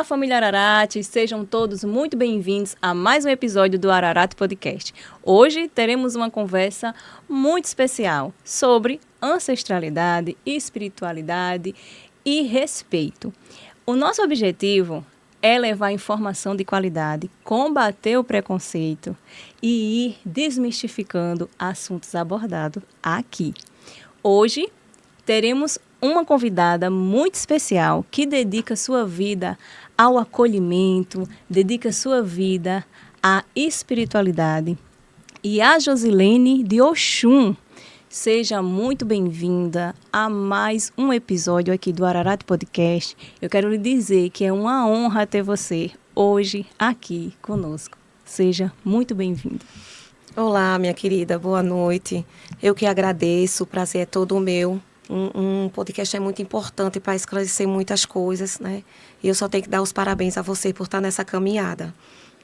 família Ararate, sejam todos muito bem-vindos a mais um episódio do Ararate Podcast. Hoje teremos uma conversa muito especial sobre ancestralidade, espiritualidade e respeito. O nosso objetivo é levar informação de qualidade, combater o preconceito e ir desmistificando assuntos abordados aqui. Hoje teremos uma convidada muito especial que dedica sua vida ao acolhimento, dedica sua vida à espiritualidade. E a Josilene de Oxum, seja muito bem-vinda a mais um episódio aqui do Ararate Podcast. Eu quero lhe dizer que é uma honra ter você hoje aqui conosco. Seja muito bem-vinda. Olá, minha querida, boa noite. Eu que agradeço, o prazer é todo meu. Um podcast é muito importante para esclarecer muitas coisas, né? E eu só tenho que dar os parabéns a você por estar nessa caminhada,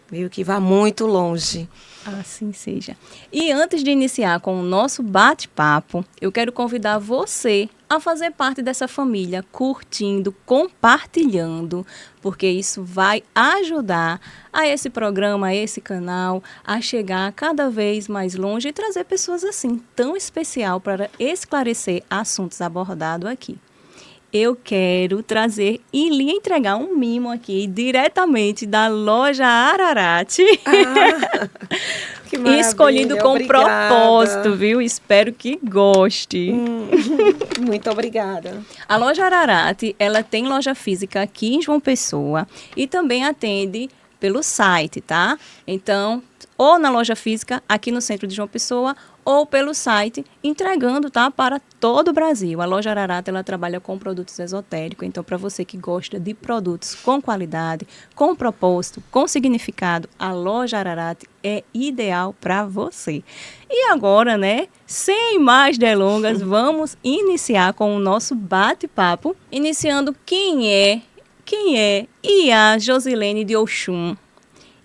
viu? Que vá muito longe. Assim seja. E antes de iniciar com o nosso bate-papo, eu quero convidar você a fazer parte dessa família, curtindo, compartilhando, porque isso vai ajudar a esse programa, a esse canal, a chegar cada vez mais longe e trazer pessoas assim, tão especial para esclarecer assuntos abordados aqui. Eu quero trazer e lhe entregar um mimo aqui diretamente da loja Ararate. Que maravilha, escolhido com obrigada. Propósito, viu? Espero que goste. Muito obrigada. A loja Ararate, ela tem loja física aqui em João Pessoa e também atende pelo site, tá? Então, ou na loja física aqui no centro de João Pessoa, ou pelo site, entregando, tá, para todo o Brasil. A loja Ararate, ela trabalha com produtos esotéricos, então para você que gosta de produtos com qualidade, com propósito, com significado, a loja Ararate é ideal para você. E agora, né, sem mais delongas, vamos iniciar com o nosso bate-papo, iniciando quem é Iá Josilene de Oxum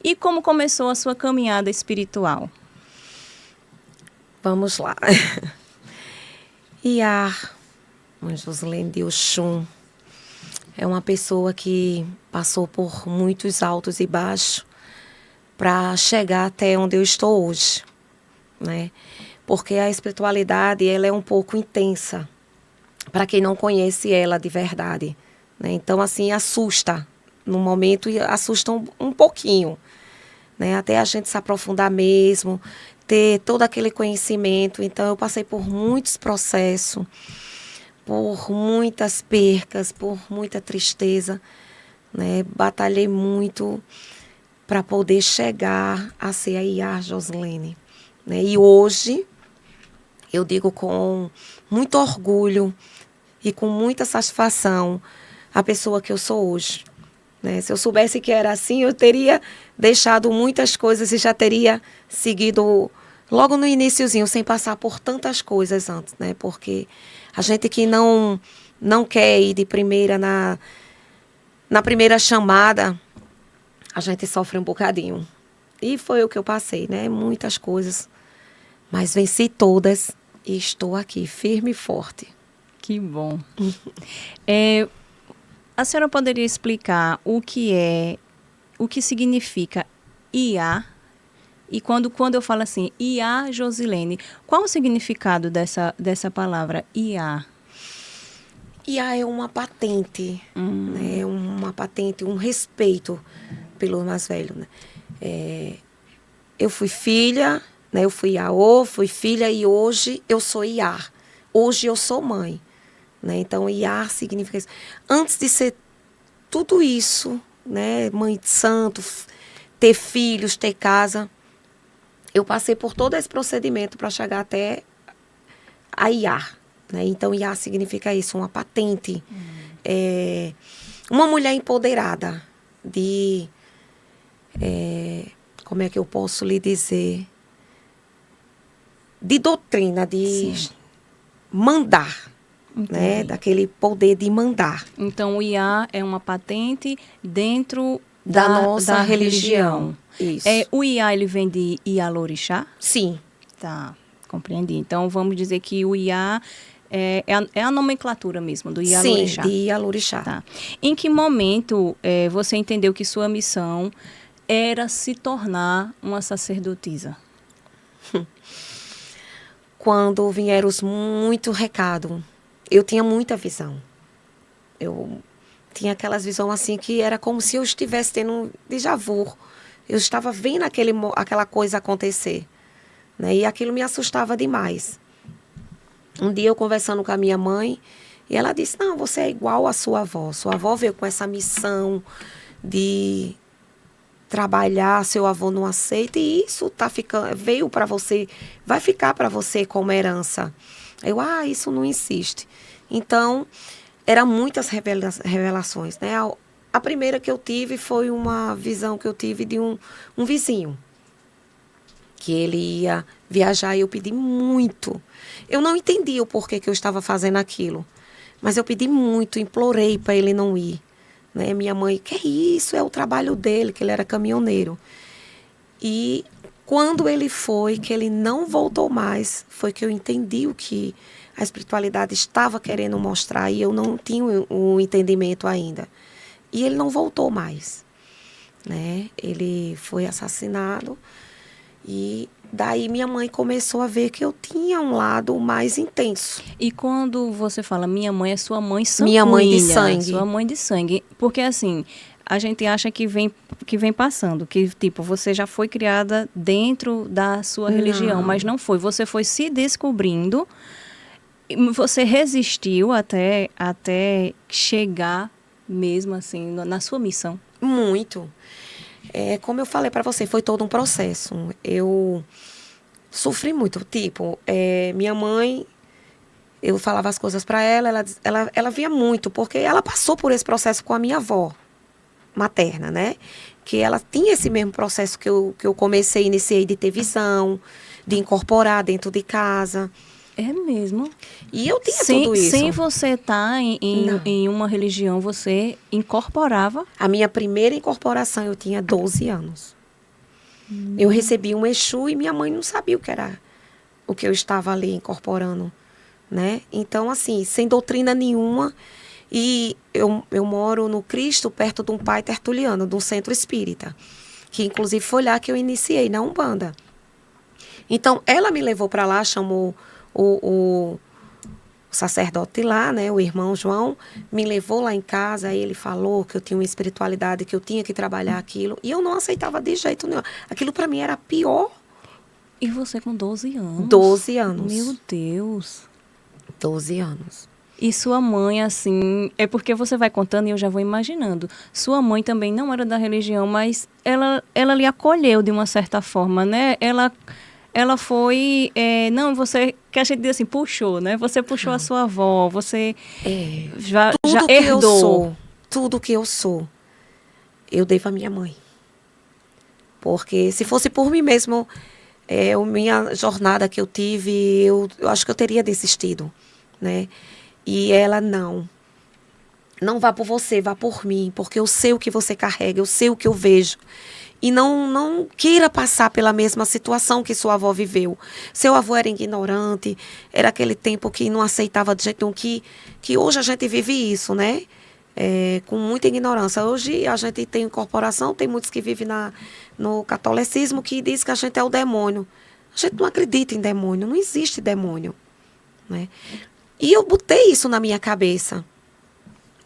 e como começou a sua caminhada espiritual. Vamos lá. Iá Josilene de Oxum é uma pessoa que passou por muitos altos e baixos para chegar até onde eu estou hoje, né? Porque a espiritualidade, ela é um pouco intensa para quem não conhece ela de verdade, né? Então, assim, assusta no momento e assusta um pouquinho, né? Até a gente se aprofundar mesmo, ter todo aquele conhecimento. Então, eu passei por muitos processos, por muitas percas, por muita tristeza, né? Batalhei muito para poder chegar a ser a Iá Josilene, né? E hoje, eu digo com muito orgulho e com muita satisfação a pessoa que eu sou hoje, né? Se eu soubesse que era assim, eu teria deixado muitas coisas e já teria seguido logo no iniciozinho, sem passar por tantas coisas antes, né? Porque a gente que não quer ir de primeira na primeira chamada, a gente sofre um bocadinho. E foi o que eu passei, né? Muitas coisas, mas venci todas e estou aqui, firme e forte. Que bom. A senhora poderia explicar o que significa Iá? E quando eu falo assim, Iá Josilene, qual o significado dessa palavra, Iá? Iá é uma patente, né? Uma patente, um respeito pelo mais velho, né? Eu fui filha, né? Eu fui Iaô, fui filha e hoje eu sou Iá. Hoje eu sou mãe, né? Então, Iá significa isso. Antes de ser tudo isso, né? Mãe de santo, ter filhos, ter casa, eu passei por todo esse procedimento para chegar até a Iá, né? Então, Iá significa isso, uma patente. Uma mulher empoderada de... como é que eu posso lhe dizer? De doutrina, de Sim. mandar, né? Entendi. Daquele poder de mandar. Então, o Iá é uma patente dentro Da nossa da religião. Isso. O Iá, ele vem de Ialorixá? Sim. Tá, compreendi. Então, vamos dizer que o Iá É a nomenclatura mesmo do Sim, Ialorixá. de Ialorixá. Tá. Em que momento você entendeu que sua missão era se tornar uma sacerdotisa? Quando vieram muito recado, eu tinha muita visão. Eu tinha aquelas visões assim que era como se eu estivesse tendo um déjà vu. Eu estava vendo aquela coisa acontecer, né? E aquilo me assustava demais. Um dia eu conversando com a minha mãe, e ela disse, não, você é igual à sua avó. Sua avó veio com essa missão de trabalhar, seu avô não aceita, e isso veio para você, vai ficar para você como herança. Isso não insiste. Então, eram muitas revelações, né? A primeira que eu tive foi uma visão que eu tive de um vizinho, que ele ia viajar e eu pedi muito. Eu não entendi o porquê que eu estava fazendo aquilo, mas eu pedi muito, implorei para ele não ir. Né? Minha mãe, que é isso? É o trabalho dele, que ele era caminhoneiro. E quando ele foi, que ele não voltou mais, foi que eu entendi o que a espiritualidade estava querendo mostrar e eu não tinha o entendimento ainda. E ele não voltou mais. Né? Ele foi assassinado e daí minha mãe começou a ver que eu tinha um lado mais intenso. E quando você fala minha mãe, é sua mãe sanguínea. Minha mãe de sangue. Sua mãe de sangue. Porque assim, a gente acha que vem passando, que tipo, você já foi criada dentro da sua religião, mas não foi. Você foi se descobrindo, você resistiu até chegar mesmo assim na sua missão. Muito. Como eu falei para você, foi todo um processo. Eu sofri muito. Tipo, minha mãe, eu falava as coisas para ela via muito, porque ela passou por esse processo com a minha avó materna, né? Que ela tinha esse mesmo processo que eu iniciei de ter visão, de incorporar dentro de casa. É mesmo? E eu tinha tudo isso. Sem você estar em uma religião, você incorporava? A minha primeira incorporação eu tinha 12 anos. Eu recebi um Exu e minha mãe não sabia o que era, o que eu estava ali incorporando, né? Então, assim, sem doutrina nenhuma. E eu moro no Cristo, perto de um pai tertuliano, de um centro espírita, que inclusive foi lá que eu iniciei, na Umbanda. Então, ela me levou para lá, chamou o sacerdote lá, né, o irmão João, me levou lá em casa, aí ele falou que eu tinha uma espiritualidade, que eu tinha que trabalhar aquilo, e eu não aceitava de jeito nenhum. Aquilo para mim era pior. E você com 12 anos? 12 anos. Meu Deus. 12 anos. E sua mãe, assim, é porque você vai contando e eu já vou imaginando. Sua mãe também não era da religião, mas ela lhe acolheu de uma certa forma, né? Ela foi, você, que a gente diz assim, puxou, né? Você puxou a sua avó, você já herdou. Tudo que eu sou, eu devo à minha mãe. Porque se fosse por mim mesmo, a minha jornada que eu tive, eu acho que eu teria desistido, né? E ela não vá por você, vá por mim, porque eu sei o que você carrega, eu sei o que eu vejo. E não queira passar pela mesma situação que sua avó viveu. Seu avô era ignorante, era aquele tempo que não aceitava de jeito nenhum, que hoje a gente vive isso, né? Com muita ignorância. Hoje a gente tem incorporação, tem muitos que vivem no catolicismo que diz que a gente é o demônio. A gente não acredita em demônio, não existe demônio, né? E eu botei isso na minha cabeça.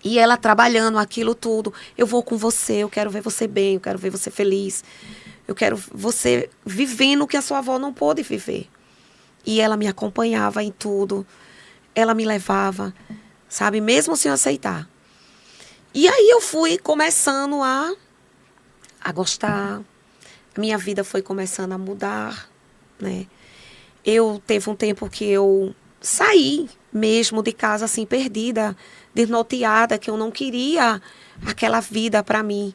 E ela trabalhando aquilo tudo. Eu vou com você, eu quero ver você bem, eu quero ver você feliz. Eu quero você vivendo o que a sua avó não pôde viver. E ela me acompanhava em tudo. Ela me levava, sabe? Mesmo sem aceitar. E aí eu fui começando a gostar. A minha vida foi começando a mudar, né? Teve um tempo que eu saí mesmo de casa assim, perdida, desnorteada, que eu não queria aquela vida para mim.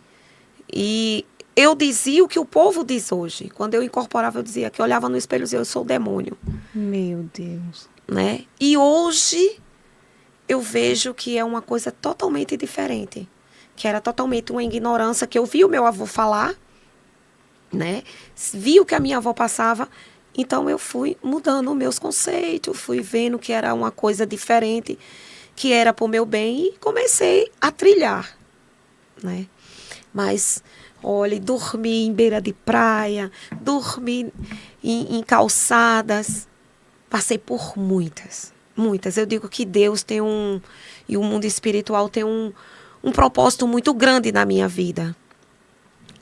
E eu dizia o que o povo diz hoje. Quando eu incorporava, eu dizia que eu olhava no espelho e dizia, eu sou o demônio. Meu Deus. Né? E hoje eu vejo que é uma coisa totalmente diferente. Que era totalmente uma ignorância, que eu vi o meu avô falar, né? Vi o que a minha avó passava Então, eu fui mudando os meus conceitos, fui vendo que era uma coisa diferente, que era para o meu bem, e comecei a trilhar, né? Mas, olha, dormi em beira de praia, dormi em calçadas, passei por muitas, muitas. Eu digo que Deus tem e o mundo espiritual tem um propósito muito grande na minha vida.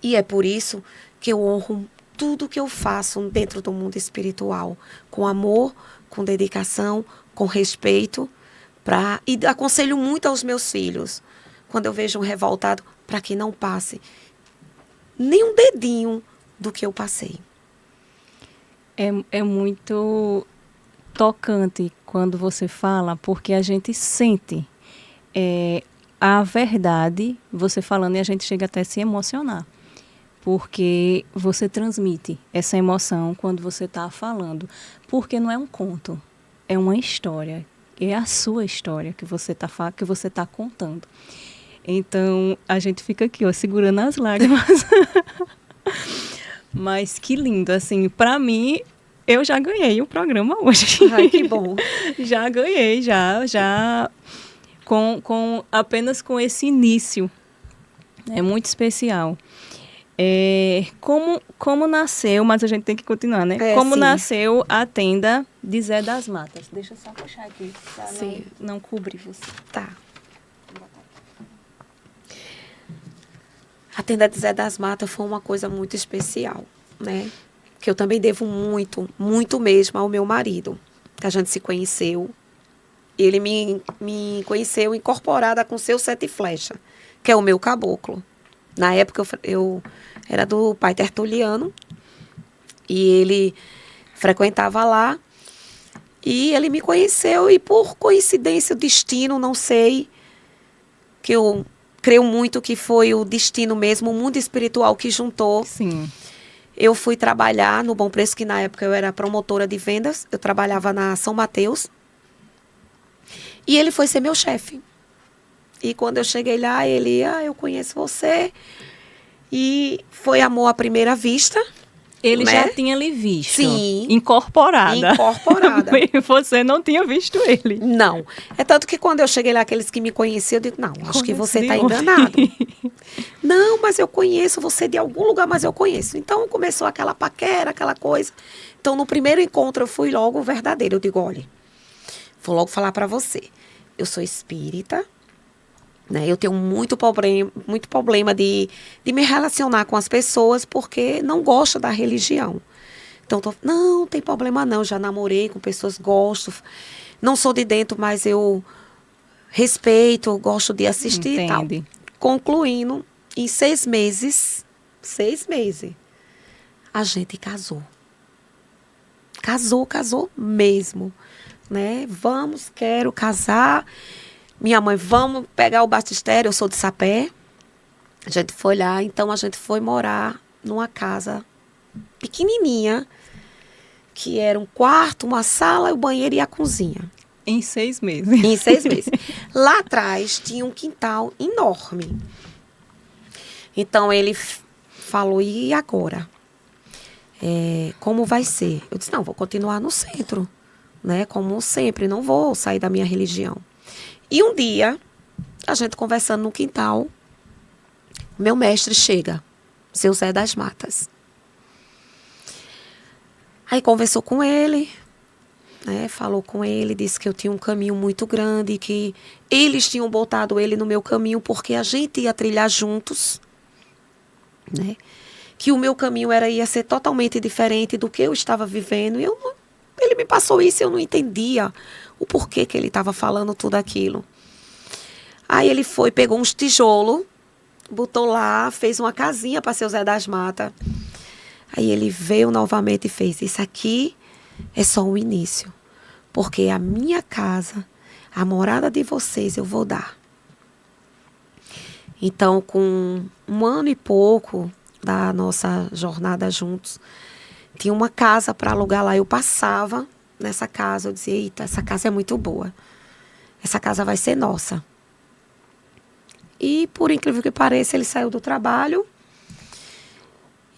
E é por isso que eu honro tudo que eu faço dentro do mundo espiritual, com amor, com dedicação, com respeito, e aconselho muito aos meus filhos, quando eu vejo um revoltado, para que não passe nem um dedinho do que eu passei. É muito tocante quando você fala, porque a gente sente a verdade, você falando, e a gente chega até a se emocionar. Porque você transmite essa emoção quando você está falando. Porque não é um conto, é uma história. É a sua história que você tá contando. Então, a gente fica aqui, ó, segurando as lágrimas. Mas que lindo, assim, para mim, eu já ganhei o programa hoje. Ai, que bom. Já ganhei, já apenas com esse início. É muito especial. Como nasceu, mas a gente tem que continuar, né? Como sim. nasceu a tenda de Zé das Matas? Deixa eu só puxar aqui, para não cobrir você. Tá. A tenda de Zé das Matas foi uma coisa muito especial, né? Que eu também devo muito, muito mesmo ao meu marido. Que a gente se conheceu. Ele me conheceu incorporada com seu 7 flechas, que é o meu caboclo. Na época, eu era do pai Tertuliano, e ele frequentava lá, e ele me conheceu, e por coincidência, o destino, não sei, que eu creio muito que foi o destino mesmo, o mundo espiritual que juntou. Sim. Eu fui trabalhar no Bom Preço, que na época eu era promotora de vendas, eu trabalhava na São Mateus, e ele foi ser meu chefe. E quando eu cheguei lá, ele, eu conheço você. E foi amor à primeira vista. Ele, né? já tinha lhe visto. Sim. Incorporada. E você não tinha visto ele. Não. É tanto que quando eu cheguei lá, aqueles que me conheciam, eu digo, não, acho que você está enganado. Não, mas eu conheço você de algum lugar, mas eu conheço. Então começou aquela paquera, aquela coisa. Então no primeiro encontro eu fui logo verdadeiro. Eu digo, olha, vou logo falar para você. Eu sou espírita. Né? Eu tenho muito problema de me relacionar com as pessoas porque não gosto da religião. Então, não tem problema não, já namorei com pessoas, gosto. Não sou de dentro, mas eu respeito, gosto de assistir. Entende. E tal. Concluindo, em 6 meses, a gente casou. Casou mesmo. Né? Quero casar. Minha mãe, vamos pegar o batistério, eu sou de Sapé. A gente foi lá, então a gente foi morar numa casa pequenininha, que era um quarto, uma sala, o banheiro e a cozinha. Em 6 meses. Em 6 meses. Lá atrás tinha um quintal enorme. Então ele falou, e agora? Como vai ser? Eu disse, não, vou continuar no centro, né? Como sempre, não vou sair da minha religião. E um dia, a gente conversando no quintal, meu mestre chega, seu Zé das Matas. Aí conversou com ele, né, falou com ele, disse que eu tinha um caminho muito grande, que eles tinham botado ele no meu caminho porque a gente ia trilhar juntos, né, que o meu caminho ia ser totalmente diferente do que eu estava vivendo. E ele me passou isso e eu não entendia o porquê que ele estava falando tudo aquilo. Aí ele pegou uns tijolos, botou lá, fez uma casinha para seu Zé das Matas. Aí ele veio novamente e fez, isso aqui é só o início, porque a minha casa, a morada de vocês eu vou dar. Então, com 1 ano e pouco da nossa jornada juntos, tinha uma casa para alugar lá, eu passava nessa casa, eu dizia, eita, essa casa é muito boa, essa casa vai ser nossa. E, por incrível que pareça, ele saiu do trabalho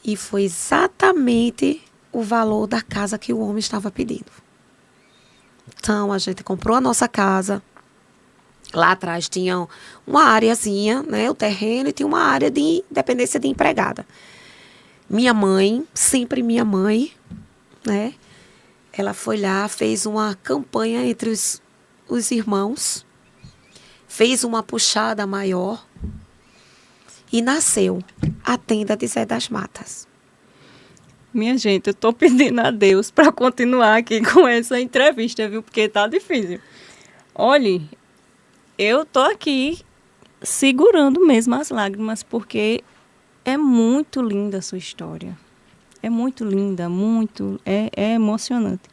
e foi exatamente o valor da casa que o homem estava pedindo. Então, a gente comprou a nossa casa. Lá atrás tinha uma areazinha, né, o terreno, e tinha uma área de dependência de empregada. Minha mãe, sempre minha mãe, né, ela foi lá, fez uma campanha entre os irmãos, fez uma puxada maior e nasceu a tenda de Zé das Matas. Minha gente, eu estou pedindo a Deus para continuar aqui com essa entrevista, viu? Porque tá difícil. Olhe, eu tô aqui segurando mesmo as lágrimas, porque é muito linda a sua história. É muito linda, é emocionante.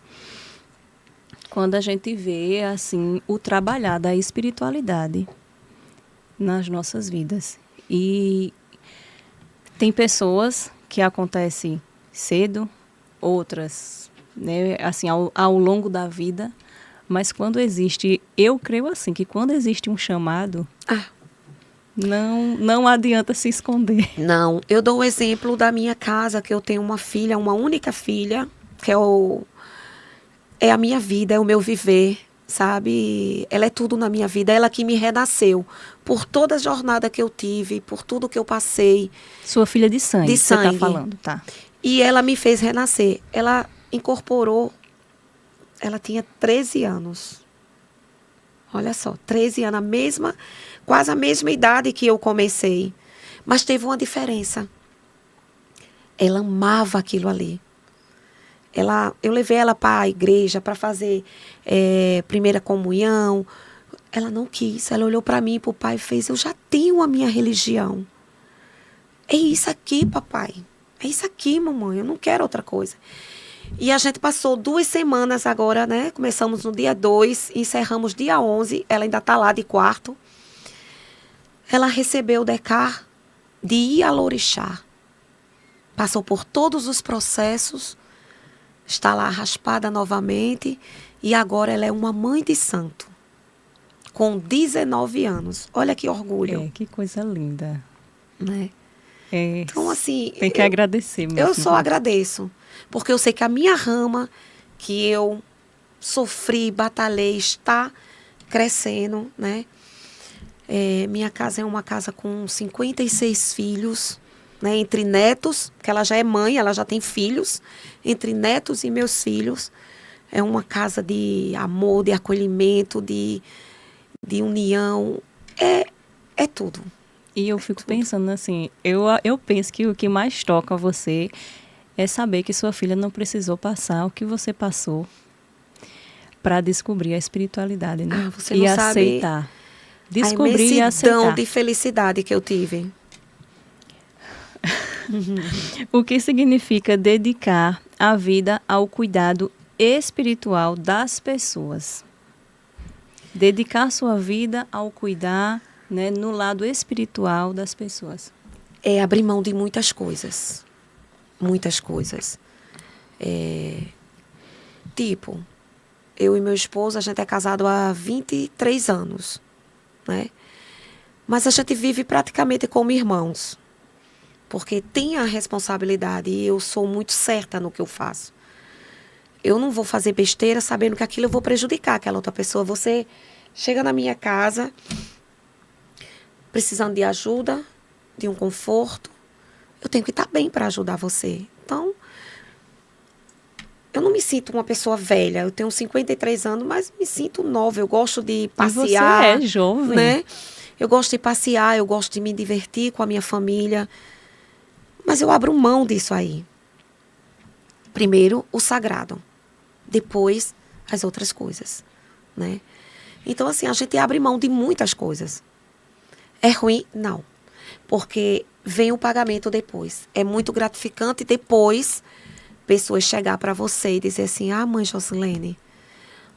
Quando a gente vê, assim, o trabalhar da espiritualidade nas nossas vidas. E tem pessoas que acontece cedo, outras, né, assim, ao longo da vida. Mas quando existe, eu creio assim, que quando existe um chamado, não adianta se esconder. Não, eu dou o exemplo da minha casa, que eu tenho uma filha, uma única filha, que é a minha vida, é o meu viver, sabe? Ela é tudo na minha vida, ela que me renasceu. Por toda a jornada que eu tive, por tudo que eu passei. Sua filha de sangue, de sangue. Você está falando, tá? E ela me fez renascer. Ela incorporou, ela tinha 13 anos. Olha só, 13 anos, quase a mesma idade que eu comecei. Mas teve uma diferença. Ela amava aquilo ali. Eu levei ela para a igreja para fazer primeira comunhão. Ela não quis. Ela olhou para mim e para o pai e fez: eu já tenho a minha religião. É isso aqui, papai. É isso aqui, mamãe. Eu não quero outra coisa. E a gente passou 2 semanas agora, né? Começamos no dia 2, encerramos dia 11. Ela ainda está lá de quarto. Ela recebeu o DECAR de Ialorixá. Passou por todos os processos. Está lá raspada novamente. E agora ela é uma mãe de santo. Com 19 anos. Olha que orgulho. Que coisa linda. Né? Então, assim... Tem que agradecer mesmo. Eu só agradeço. Porque eu sei que a minha rama, que eu sofri, batalhei, está crescendo, né? Minha casa é uma casa com 56 filhos, né? Entre netos, porque ela já é mãe, ela já tem filhos. Entre netos e meus filhos. É uma casa de amor, de acolhimento, de união. É tudo. E eu fico pensando assim, eu penso que o que mais toca você é saber que sua filha não precisou passar o que você passou para descobrir a espiritualidade, né? Você não sabe aceitar. Descobrir e aceitar. A imensidão de felicidade que eu tive. O que significa dedicar a vida ao cuidado espiritual das pessoas? Dedicar sua vida ao cuidar, né, no lado espiritual das pessoas. É abrir mão de muitas coisas. Muitas coisas. Tipo, eu e meu esposo, a gente é casado há 23 anos, né? Mas a gente vive praticamente como irmãos. Porque tem a responsabilidade e eu sou muito certa no que eu faço. Eu não vou fazer besteira sabendo que aquilo eu vou prejudicar aquela outra pessoa. Você chega na minha casa precisando de ajuda, de um conforto. Eu tenho que estar bem para ajudar você. Então, eu não me sinto uma pessoa velha. Eu tenho 53 anos, mas me sinto nova. Eu gosto de passear. E você é jovem. Né? Eu gosto de passear, eu gosto de me divertir com a minha família. Mas eu abro mão disso aí. Primeiro, o sagrado. Depois, as outras coisas. Né? Então, assim, a gente abre mão de muitas coisas. É ruim? Não. Porque vem o pagamento depois. É muito gratificante depois pessoas chegar para você e dizer assim: mãe Josilene,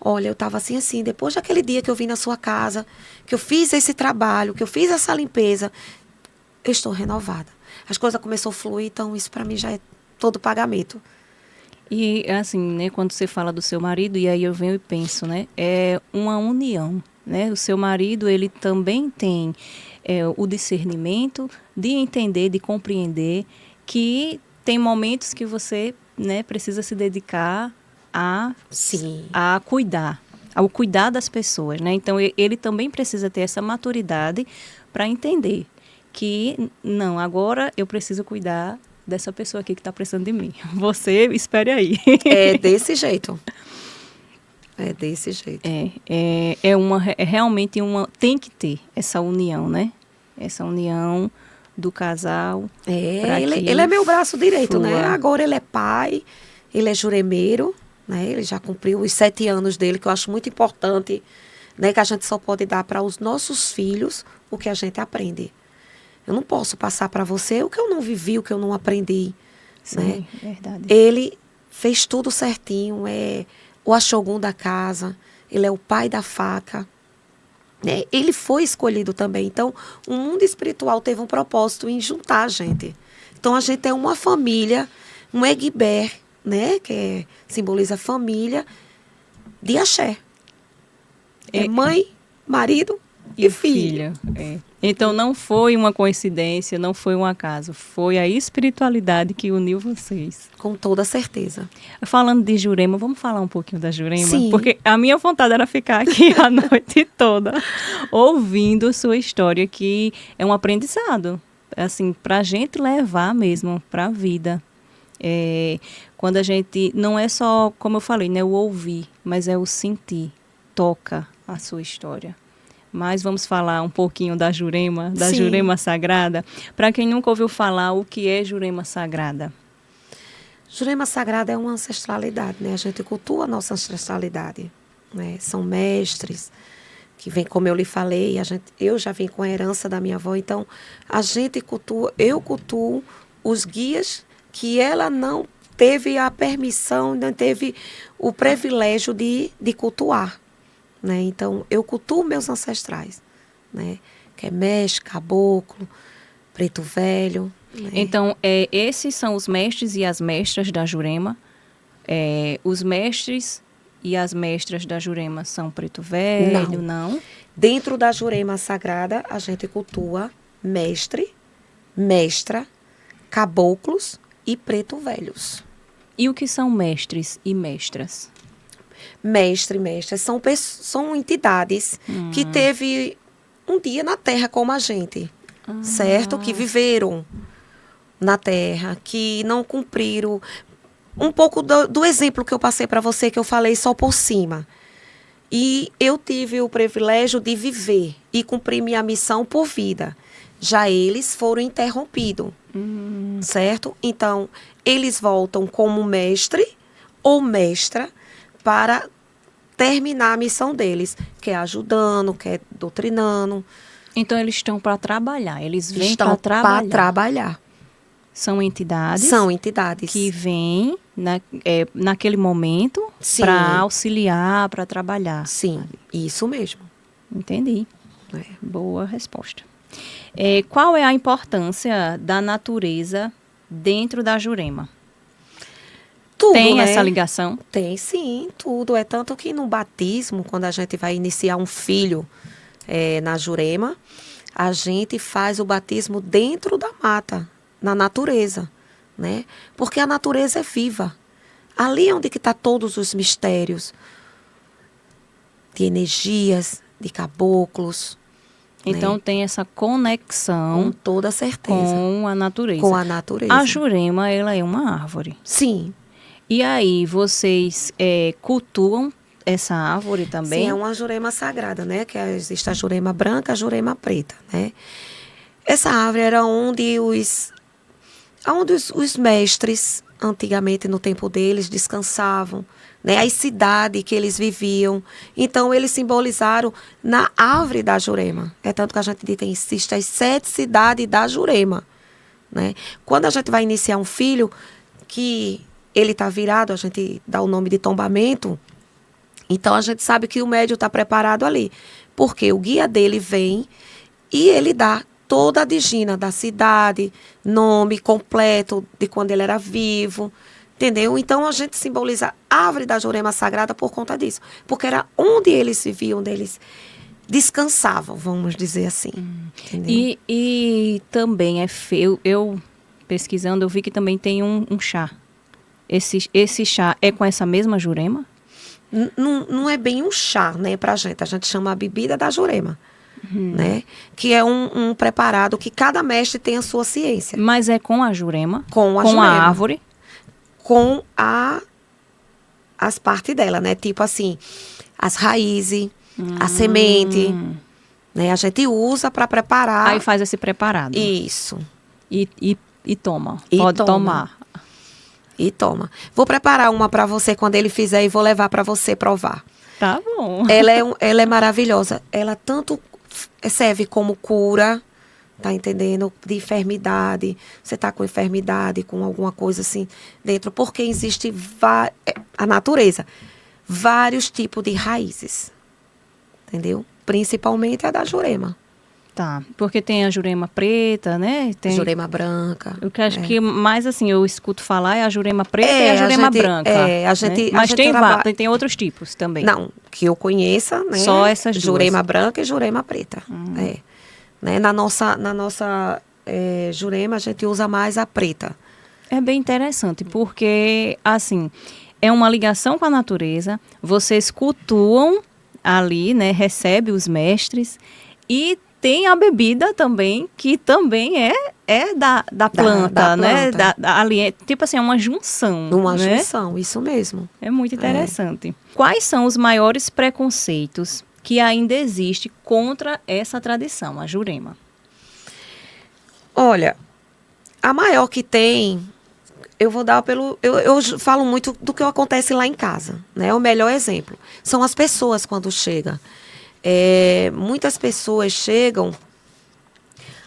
olha, eu estava assim, depois daquele dia que eu vim na sua casa, que eu fiz esse trabalho, que eu fiz essa limpeza, eu estou renovada. As coisas começaram a fluir, então isso para mim já é todo pagamento. E assim, né, quando você fala do seu marido, e aí eu venho e penso, né, é uma união, né? O seu marido, ele também tem o discernimento de entender, de compreender que tem momentos que você né, precisa se dedicar Sim. a cuidar, ao cuidar das pessoas, né? Então, ele também precisa ter essa maturidade para entender que, não, agora eu preciso cuidar dessa pessoa aqui que está precisando de mim. Você, espere aí. É desse jeito. É desse jeito. É realmente tem que ter essa união, né? Essa união do casal. Ele é meu braço direito, flua. né? Agora ele é pai, ele é juremeiro, né? Ele já cumpriu os 7 anos dele, que eu acho muito importante, né? Que a gente só pode dar para os nossos filhos o que a gente aprende. Eu não posso passar para você o que eu não vivi, o que eu não aprendi. Sim, né? verdade. Ele fez tudo certinho, é o Axogum da casa, ele é o pai da faca. Né? Ele foi escolhido também. Então, o mundo espiritual teve um propósito em juntar a gente. Então, a gente é uma família, um Egber, né? Que simboliza família, de axé. É mãe, marido e filho. Então, não foi uma coincidência, não foi um acaso. Foi a espiritualidade que uniu vocês. Com toda certeza. Falando de Jurema, vamos falar um pouquinho da Jurema? Sim. Porque a minha vontade era ficar aqui a noite toda ouvindo sua história, que é um aprendizado, assim, para a gente levar mesmo para a vida. Quando a gente, não é só, como eu falei, né, o ouvir, mas é o sentir, toca a sua história. Mas vamos falar um pouquinho da Jurema, da Sim. Jurema Sagrada. Para quem nunca ouviu falar, o que é Jurema Sagrada? Jurema Sagrada é uma ancestralidade, né? A gente cultua a nossa ancestralidade, né? São mestres que vêm, como eu lhe falei, eu já vim com a herança da minha avó, então a gente cultua, eu cultuo os guias que ela não teve a permissão, não teve o privilégio de cultuar. Né? Então, eu cultuo meus ancestrais, né? Que é mestre, caboclo, preto velho. Né? Então, esses são os mestres e as mestras da Jurema. Os mestres e as mestras da Jurema são preto velho, não? Dentro da Jurema Sagrada, a gente cultua mestre, mestra, caboclos e preto velhos. E o que são mestres e mestras? Mestre e mestras são entidades que teve um dia na Terra como a gente, certo? Que viveram na Terra, que não cumpriram. Um pouco do exemplo que eu passei para você, que eu falei só por cima. E eu tive o privilégio de viver e cumprir minha missão por vida. Já eles foram interrompidos, certo? Então, eles voltam como mestre ou mestra para terminar a missão deles, que é ajudando, que é doutrinando. Então, eles estão para trabalhar, eles vêm Estão para para trabalhar. São entidades que vêm naquele momento para auxiliar, para trabalhar. Sim, isso mesmo. Entendi. Boa resposta. Qual é a importância da natureza dentro da Jurema? Tudo, tem, né? Essa ligação? Tem, sim, tudo. É tanto que no batismo, quando a gente vai iniciar um filho na Jurema, a gente faz o batismo dentro da mata, na natureza, né? Porque a natureza é viva. Ali é onde que está todos os mistérios de energias, de caboclos. Então, né? Tem essa conexão... Com toda certeza. Com a natureza. Com a natureza. A Jurema, ela é uma árvore. Sim. E aí, vocês cultuam essa árvore também? Sim, é uma Jurema sagrada, né? Que existe a Jurema branca, a Jurema preta, né? Essa árvore era onde os mestres, antigamente, no tempo deles, descansavam, né? As cidades que eles viviam. Então, eles simbolizaram na árvore da Jurema. É tanto que a gente diz que existem as 7 cidades da Jurema, né? Quando a gente vai iniciar um filho, que ele está virado, a gente dá o nome de tombamento, então a gente sabe que o médium está preparado ali. Porque o guia dele vem e ele dá toda a digina da cidade, nome completo de quando ele era vivo, entendeu? Então a gente simboliza a árvore da Jurema Sagrada por conta disso. Porque era onde eles viviam, onde eles descansavam, vamos dizer assim. Entendeu? E também eu pesquisando, eu vi que também tem um chá. esse chá é com essa mesma jurema? Não é bem um chá, né, pra gente. A gente chama a bebida da jurema, né? Que é um preparado que cada mestre tem a sua ciência. Mas é com a jurema? Com a com jurema. a árvore? Com as partes dela, né? Tipo assim, as raízes, a semente, né? A gente usa para preparar. Aí faz esse preparado. Isso. E toma. E Pode toma. tomar. E toma. Vou preparar uma para você quando ele fizer e vou levar para você provar. Tá bom. Ela é maravilhosa. Ela tanto serve como cura, tá entendendo? De enfermidade. Você tá com enfermidade, com alguma coisa assim dentro. Porque existe a natureza. Vários tipos de raízes. Entendeu? Principalmente a da jurema. Tá, porque tem a jurema preta, né? Tem Jurema branca. O que acho que mais assim eu escuto falar é a jurema preta e a jurema branca. A gente, né? Mas a gente tem outros tipos também. Não, que eu conheça, né? Só essas duas. Jurema branca e jurema preta. Né? Na nossa jurema a gente usa mais a preta. É bem interessante, porque assim, é uma ligação com a natureza, vocês cultuam ali, né? Recebe os mestres e tem a bebida também, que também é da planta, da né? planta. Ali, tipo assim, é uma junção. Uma né? junção, isso mesmo. É muito interessante. Quais são os maiores preconceitos que ainda existem contra essa tradição, a jurema? Olha, a maior que tem, eu vou dar eu falo muito do que acontece lá em casa, né? O melhor exemplo são as pessoas quando chegam. Muitas pessoas chegam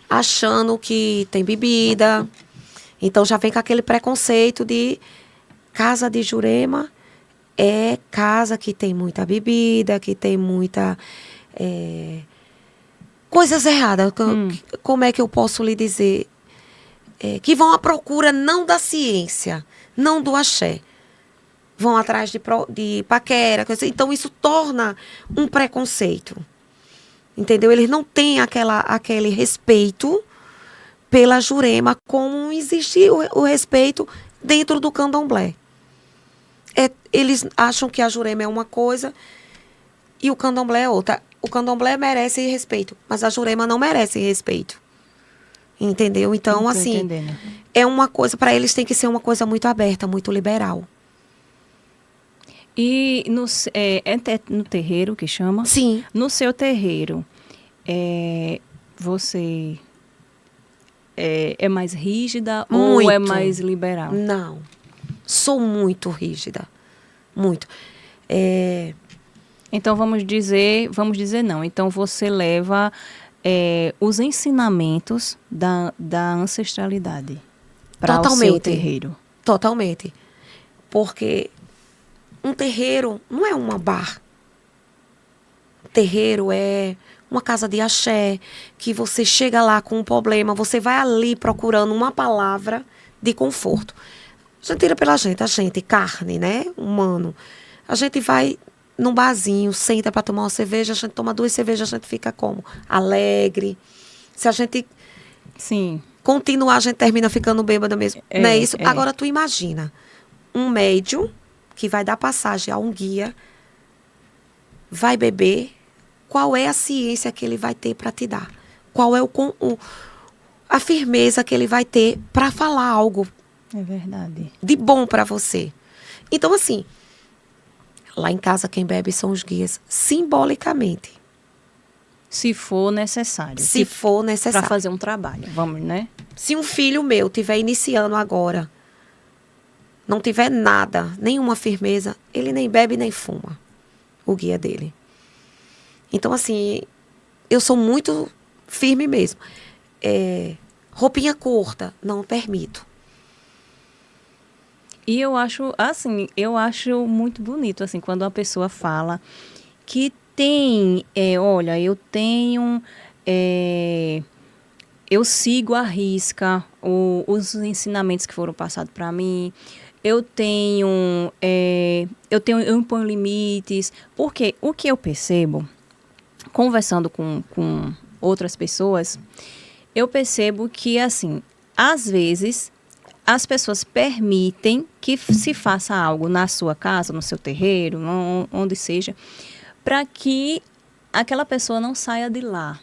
achando que tem bebida, então já vem com aquele preconceito de casa de jurema é casa que tem muita bebida, que tem muita coisas erradas. Como é que eu posso lhe dizer? Que vão à procura não da ciência, não do axé. Vão atrás de paquera. Então, isso torna um preconceito. Entendeu? Eles não têm aquele respeito pela jurema como existe o respeito dentro do candomblé. Eles acham que a jurema é uma coisa e o candomblé é outra. O candomblé merece respeito, mas a jurema não merece respeito. Entendeu? Então, assim, entendendo. é uma coisa, para eles tem que ser uma coisa muito aberta, muito liberal. E no terreiro que chama? Sim. No seu terreiro, você é mais rígida Muito. ou é mais liberal? Não. Sou muito rígida. Muito. Então vamos dizer não. Então você leva os ensinamentos da ancestralidade para o seu terreiro. Totalmente. Porque um terreiro não é uma bar. Terreiro é uma casa de axé, que você chega lá com um problema, você vai ali procurando uma palavra de conforto. A gente tira pela gente, a gente, carne, né? Humano. A gente vai num barzinho, senta para tomar uma cerveja, a gente toma 2 cervejas, a gente fica como? Alegre. Se a gente continuar, a gente termina ficando bêbada mesmo. Não é isso? Agora, tu imagina um médium que vai dar passagem a um guia, vai beber, qual é a ciência que ele vai ter para te dar? Qual é a firmeza que ele vai ter para falar algo de bom para você? Então, assim, lá em casa quem bebe são os guias, simbolicamente. Se for necessário. Se for necessário. Para fazer um trabalho, vamos, né? Se um filho meu estiver iniciando agora, não tiver nada, nenhuma firmeza, ele nem bebe nem fuma, o guia dele. Então, assim, eu sou muito firme mesmo. Roupinha curta, não permito. E eu acho muito bonito, assim, quando uma pessoa fala que tem, olha, eu tenho, eu sigo à risca os ensinamentos que foram passados para mim, eu imponho limites, porque o que eu percebo, conversando com outras pessoas, eu percebo que, assim, às vezes as pessoas permitem que se faça algo na sua casa, no seu terreiro, onde seja, para que aquela pessoa não saia de lá.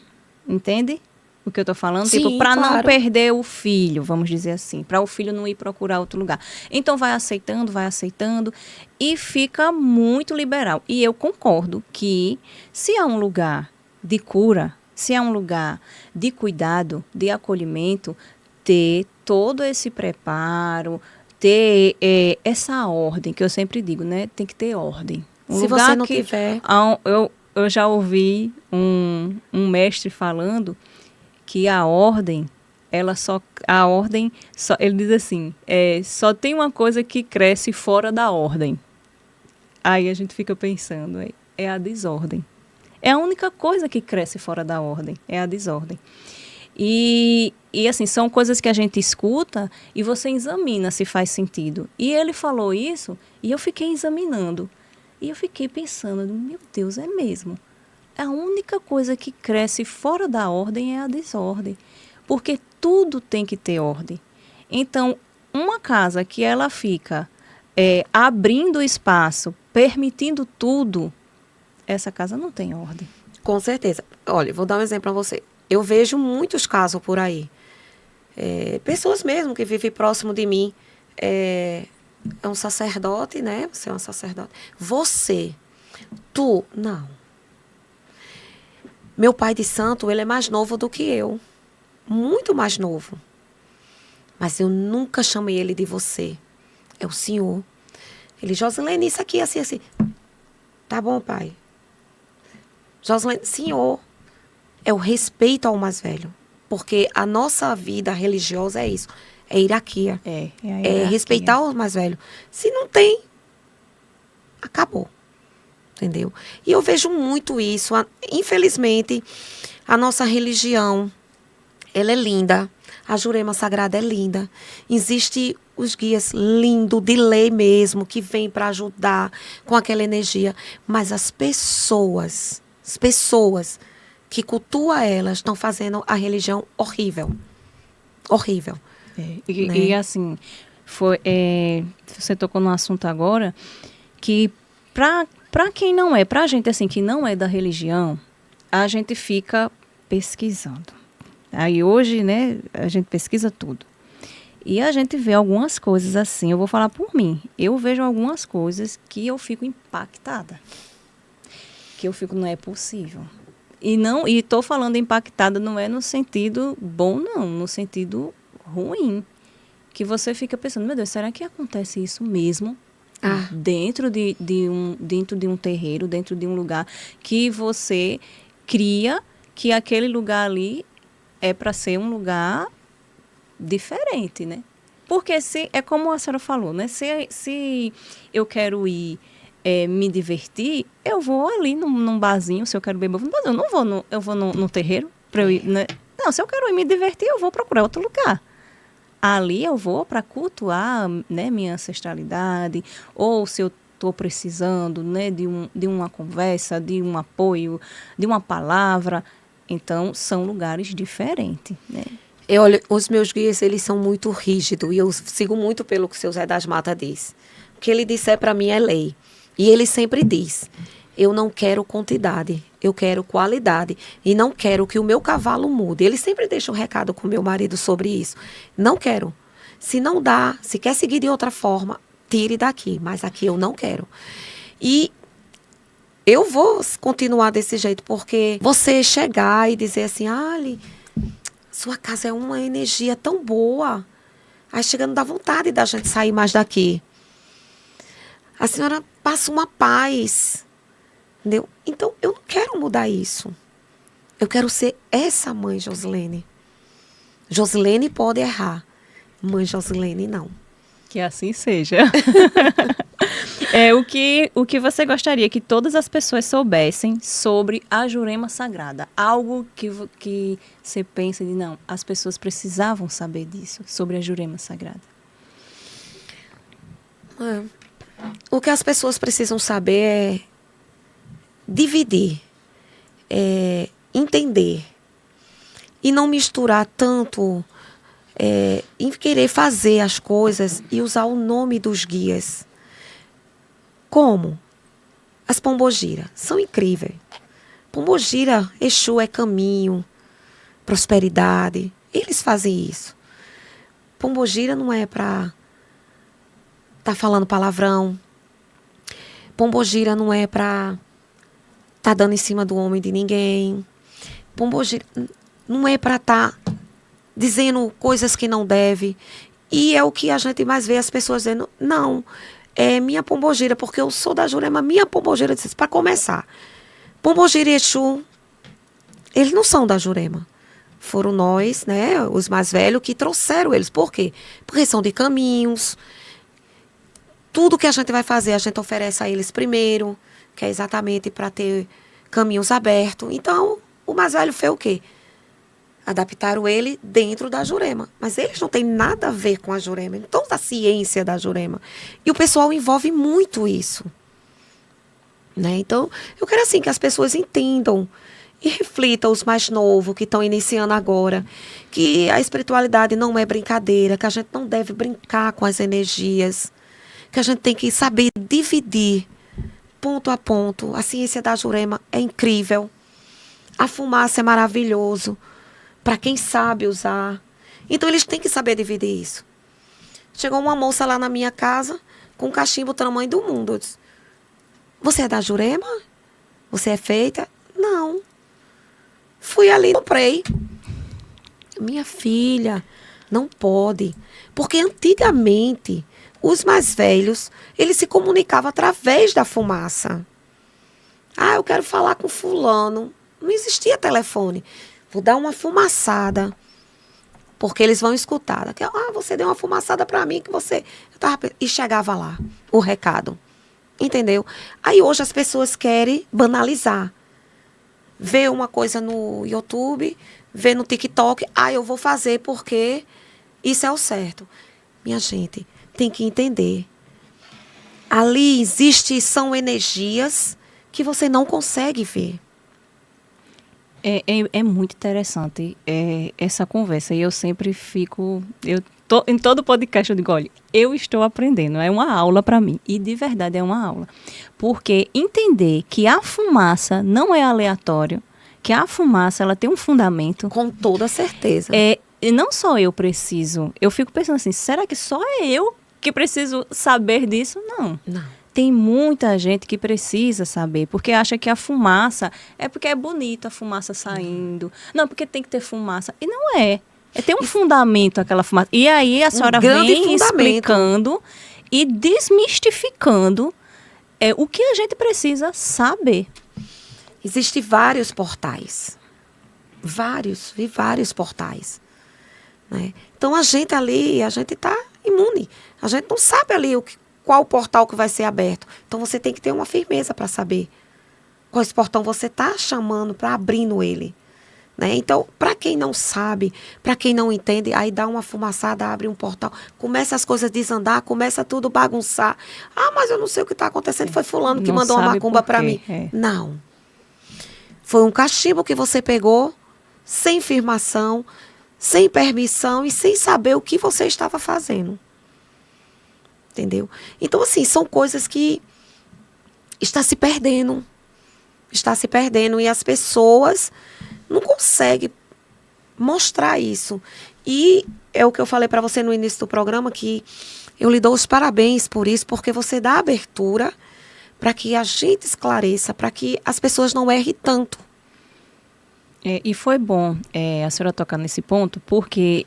Entende o que eu estou falando? Sim, tipo, para claro. não perder o filho, vamos dizer assim. Para o filho não ir procurar outro lugar. Então, vai aceitando e fica muito liberal. E eu concordo que se há um lugar de cura, se há um lugar de cuidado, de acolhimento, ter todo esse preparo, ter essa ordem, que eu sempre digo, né? Tem que ter ordem. Se você não tiver... Eu já ouvi um mestre falando que a ordem, ele diz assim, só tem uma coisa que cresce fora da ordem. Aí a gente fica pensando, é a desordem. É a única coisa que cresce fora da ordem, é a desordem. E assim, são coisas que a gente escuta e você examina se faz sentido. E ele falou isso e eu fiquei examinando. E eu fiquei pensando, meu Deus, é mesmo. A única coisa que cresce fora da ordem é a desordem. Porque tudo tem que ter ordem. Então, uma casa que ela fica abrindo espaço, permitindo tudo, essa casa não tem ordem. Com certeza. Olha, vou dar um exemplo para você. Eu vejo muitos casos por aí. Pessoas mesmo que vivem próximo de mim. É um sacerdote, né? Você é um sacerdote. Não. Meu pai de santo, ele é mais novo do que eu. Muito mais novo. Mas eu nunca chamei ele de você. É o senhor. Ele, Josilene, isso aqui, assim, assim. Tá bom, pai. Josilene, senhor. É o respeito ao mais velho. Porque a nossa vida religiosa é isso. É hierarquia. É respeitar o mais velho. Se não tem, acabou. Entendeu? E eu vejo muito isso. Infelizmente, a nossa religião, ela é linda. A Jurema Sagrada é linda. Existe os guias lindos, de lei mesmo, que vêm para ajudar com aquela energia. Mas as pessoas que cultuam elas estão fazendo a religião horrível. Horrível. Né? E assim, você tocou num assunto agora que para quem não é, para a gente assim, que não é da religião, a gente fica pesquisando. Aí hoje, né, a gente pesquisa tudo. E a gente vê algumas coisas assim, eu vou falar por mim, eu vejo algumas coisas que eu fico impactada. Que eu fico, não é possível. E estou falando impactada, não é no sentido bom, não, no sentido ruim. Que você fica pensando, meu Deus, será que acontece isso mesmo? Dentro de um terreiro, dentro de um lugar que você cria que aquele lugar ali é para ser um lugar diferente, né? Porque é como a senhora falou, né? Se eu quero ir me divertir, eu vou ali num barzinho, se eu quero beber, eu não vou eu vou no terreiro para eu ir, né? Não, se eu quero ir me divertir, eu vou procurar outro lugar. Ali eu vou para cultuar, né, minha ancestralidade, ou se eu estou precisando, né, de uma conversa, de um apoio, de uma palavra. Então, são lugares diferentes, né? Olha, os meus guias, eles são muito rígidos e eu sigo muito pelo que o seu Zé das Matas diz. O que ele disser para mim é lei. E ele sempre diz, eu não quero quantidade, eu quero qualidade e não quero que o meu cavalo mude. Ele sempre deixa um recado com meu marido sobre isso. Não quero. Se não dá, se quer seguir de outra forma, tire daqui, mas aqui eu não quero. E eu vou continuar desse jeito, porque você chegar e dizer assim, sua casa é uma energia tão boa. Aí chegando dá vontade da gente sair mais daqui. A senhora passa uma paz. Entendeu? Então, eu não quero mudar isso. Eu quero ser essa mãe Josilene. Josilene pode errar. Mãe Josilene, não. Que assim seja. O que você gostaria que todas as pessoas soubessem sobre a Jurema Sagrada? Algo que você pensa de, não, as pessoas precisavam saber disso, sobre a Jurema Sagrada. O que as pessoas precisam saber é dividir, entender e não misturar tanto em querer fazer as coisas e usar o nome dos guias. Como? As pombogiras são incríveis. Pombogira, Exu é caminho, prosperidade. Eles fazem isso. Pombogira não é para estar falando palavrão. Pombogira não é para estar dando em cima do homem de ninguém. Pombogira não é para estar dizendo coisas que não deve. E é o que a gente mais vê as pessoas dizendo, não, é minha pombogira, porque eu sou da Jurema, minha pombogira disse, para começar. Pombogira e Exu, eles não são da Jurema. Foram nós, né, os mais velhos, que trouxeram eles. Por quê? Porque são de caminhos. Tudo que a gente vai fazer, a gente oferece a eles primeiro, que é exatamente para ter caminhos abertos. Então, o mais velho fez o quê? Adaptaram ele dentro da Jurema. Mas eles não têm nada a ver com a Jurema. Então, da ciência da Jurema. E o pessoal envolve muito isso. Né? Então, eu quero assim que as pessoas entendam e reflitam, os mais novos que estão iniciando agora, que a espiritualidade não é brincadeira, que a gente não deve brincar com as energias, que a gente tem que saber dividir ponto a ponto. A ciência da Jurema é incrível. A fumaça é maravilhoso para quem sabe usar. Então, eles têm que saber dividir isso. Chegou uma moça lá na minha casa com um cachimbo do tamanho do mundo. Eu disse, você é da Jurema? Você é feita? Não. Fui ali e comprei. Minha filha, não pode. Porque antigamente, os mais velhos, eles se comunicavam através da fumaça. Ah, eu quero falar com fulano. Não existia telefone. Vou dar uma fumaçada. Porque eles vão escutar. Ah, você deu uma fumaçada para mim que você... E chegava lá o recado. Entendeu? Aí hoje as pessoas querem banalizar. Vê uma coisa no YouTube, vê no TikTok. Ah, eu vou fazer porque isso é o certo. Minha gente, tem que entender. Ali são energias que você não consegue ver. É muito interessante essa conversa. E eu sempre fico... em todo podcast eu digo, olha, eu estou aprendendo. É uma aula para mim. E de verdade é uma aula. Porque entender que a fumaça não é aleatório, que a fumaça ela tem um fundamento. Com toda certeza. E não só eu preciso. Eu fico pensando assim, será que só eu que preciso saber disso? Não. Tem muita gente que precisa saber, porque acha que a fumaça é porque é bonita a fumaça saindo. Não, porque tem que ter fumaça. E não é. Tem um fundamento aquela fumaça. E aí a senhora vem explicando e desmistificando o que a gente precisa saber. Existem vários portais. Vários portais. Né? Então a gente está imune. A gente não sabe ali qual portal que vai ser aberto. Então, você tem que ter uma firmeza para saber qual esse portão você está chamando, para abrindo ele. Né? Então, para quem não sabe, para quem não entende, aí dá uma fumaçada, abre um portal, começa as coisas a desandar, começa tudo bagunçar. Ah, mas eu não sei o que está acontecendo, foi fulano que mandou uma macumba para mim. Não. Foi um cachimbo que você pegou, sem firmação, sem permissão e sem saber o que você estava fazendo. Entendeu? Então, assim, são coisas que está se perdendo. E as pessoas não conseguem mostrar isso. E é o que eu falei para você no início do programa, que eu lhe dou os parabéns por isso, porque você dá abertura para que a gente esclareça, para que as pessoas não errem tanto. E foi bom a senhora tocar nesse ponto, porque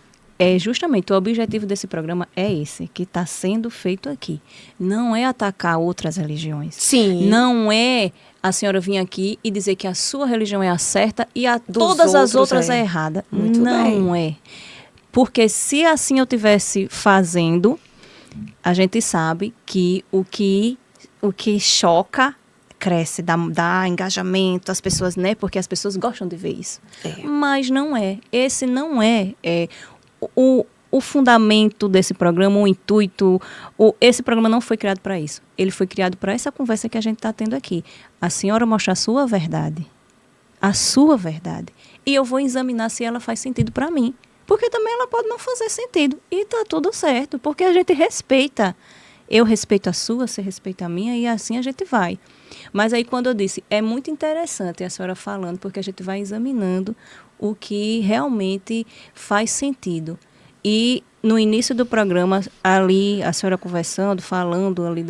justamente o objetivo desse programa é esse, que está sendo feito aqui. Não é atacar outras religiões. Sim. Não é a senhora vir aqui e dizer que a sua religião é a certa e todas as outras é errada. Não é. Porque se assim eu estivesse fazendo, a gente sabe que o que choca cresce, dá engajamento às pessoas, né? Porque as pessoas gostam de ver isso. Mas não é. Esse não é o fundamento desse programa, o intuito. Esse programa não foi criado para isso. Ele foi criado para essa conversa que a gente está tendo aqui. A senhora mostra a sua verdade. A sua verdade. E eu vou examinar se ela faz sentido para mim. Porque também ela pode não fazer sentido. E tá tudo certo, porque a gente respeita. Eu respeito a sua, você respeita a minha, e assim a gente vai. Mas aí quando eu disse, é muito interessante a senhora falando, porque a gente vai examinando o que realmente faz sentido. E no início do programa, ali, a senhora conversando, falando ali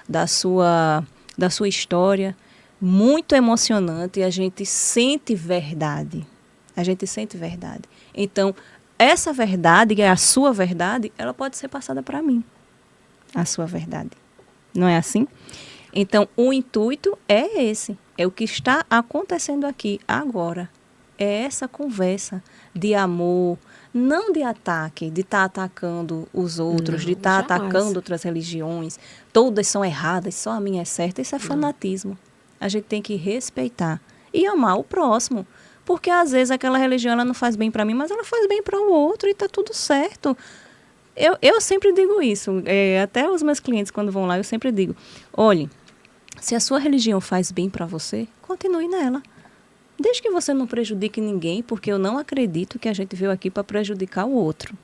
da sua história, muito emocionante, e a gente sente verdade. A gente sente verdade. Então, essa verdade, que é a sua verdade, ela pode ser passada para mim. A sua verdade. Não é assim? Então, o intuito é esse. É o que está acontecendo aqui agora. É essa conversa de amor, não de ataque, de estar atacando os outros, de estar atacando outras religiões. Todas são erradas, só a minha é certa. Isso é fanatismo. A gente tem que respeitar e amar o próximo. Porque às vezes aquela religião ela não faz bem para mim, mas ela faz bem para o outro e está tudo certo. Eu sempre digo isso. Até os meus clientes, quando vão lá, eu sempre digo, olhe, se a sua religião faz bem para você, continue nela. Desde que você não prejudique ninguém, porque eu não acredito que a gente veio aqui para prejudicar o outro.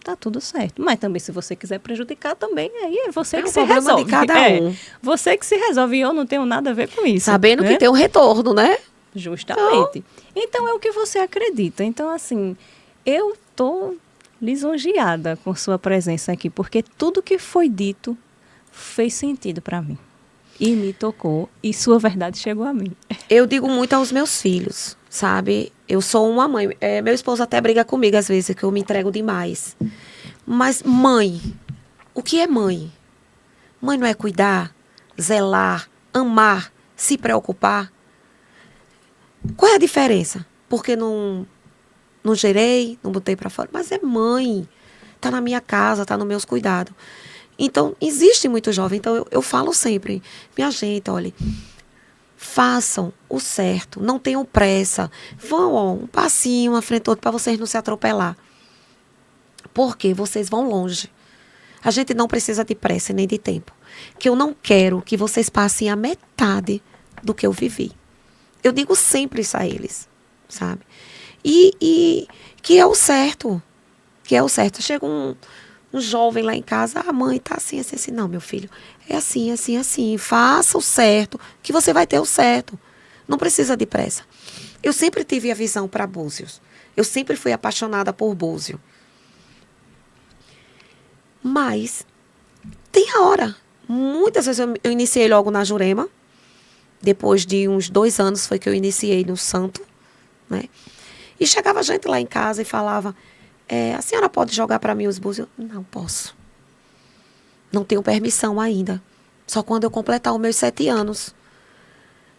Tá tudo certo. Mas também, se você quiser prejudicar também, aí é você que se resolve. É o problema de cada um. Você que se resolve, e eu não tenho nada a ver com isso. Sabendo que tem um retorno, né? Justamente. Então, é o que você acredita. Então, assim, eu tô lisonjeada com sua presença aqui, porque tudo que foi dito fez sentido para mim. E me tocou, e sua verdade chegou a mim. Eu digo muito aos meus filhos, sabe? Eu sou uma mãe. Meu esposo até briga comigo às vezes, que eu me entrego demais. Mas mãe, o que é mãe? Mãe não é cuidar, zelar, amar, se preocupar? Qual é a diferença? Porque não gerei, não botei para fora. Mas é mãe. Tá na minha casa, tá nos meus cuidados. Então, existe muito jovem. Então, eu falo sempre, minha gente, olha, façam o certo, não tenham pressa. Vão, ó, um passinho à frente do outro para vocês não se atropelar. Porque vocês vão longe. A gente não precisa de pressa nem de tempo. Que eu não quero que vocês passem a metade do que eu vivi. Eu digo sempre isso a eles, sabe? E que é o certo. Que é o certo. Chega um jovem lá em casa, a mãe tá assim, assim, assim. Não, meu filho, é assim, assim, assim. Faça o certo, que você vai ter o certo. Não precisa de pressa. Eu sempre tive a visão para Búzios. Eu sempre fui apaixonada por Búzios. Mas tem a hora. Muitas vezes eu iniciei logo na Jurema. Depois de uns 2 anos foi que eu iniciei no Santo, né? E chegava gente lá em casa e falava, a senhora pode jogar para mim os búzios? Não posso. Não tenho permissão ainda. Só quando eu completar os meus 7 anos.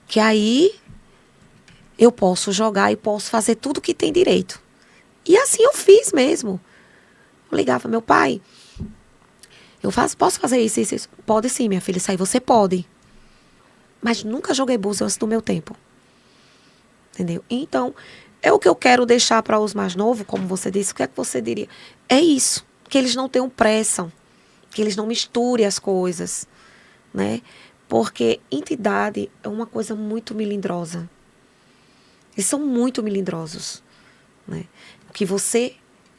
Que aí eu posso jogar e posso fazer tudo que tem direito. E assim eu fiz mesmo. Eu ligava, meu pai, posso fazer isso, isso, isso? Pode sim, minha filha, isso aí você pode. Mas nunca joguei búzios antes do meu tempo. Entendeu? Então, é o que eu quero deixar para os mais novos, como você disse. O que é que você diria? É isso. Que eles não tenham pressa. Que eles não misturem as coisas. Né? Porque entidade é uma coisa muito melindrosa. Eles são muito melindrosos. Né? O que você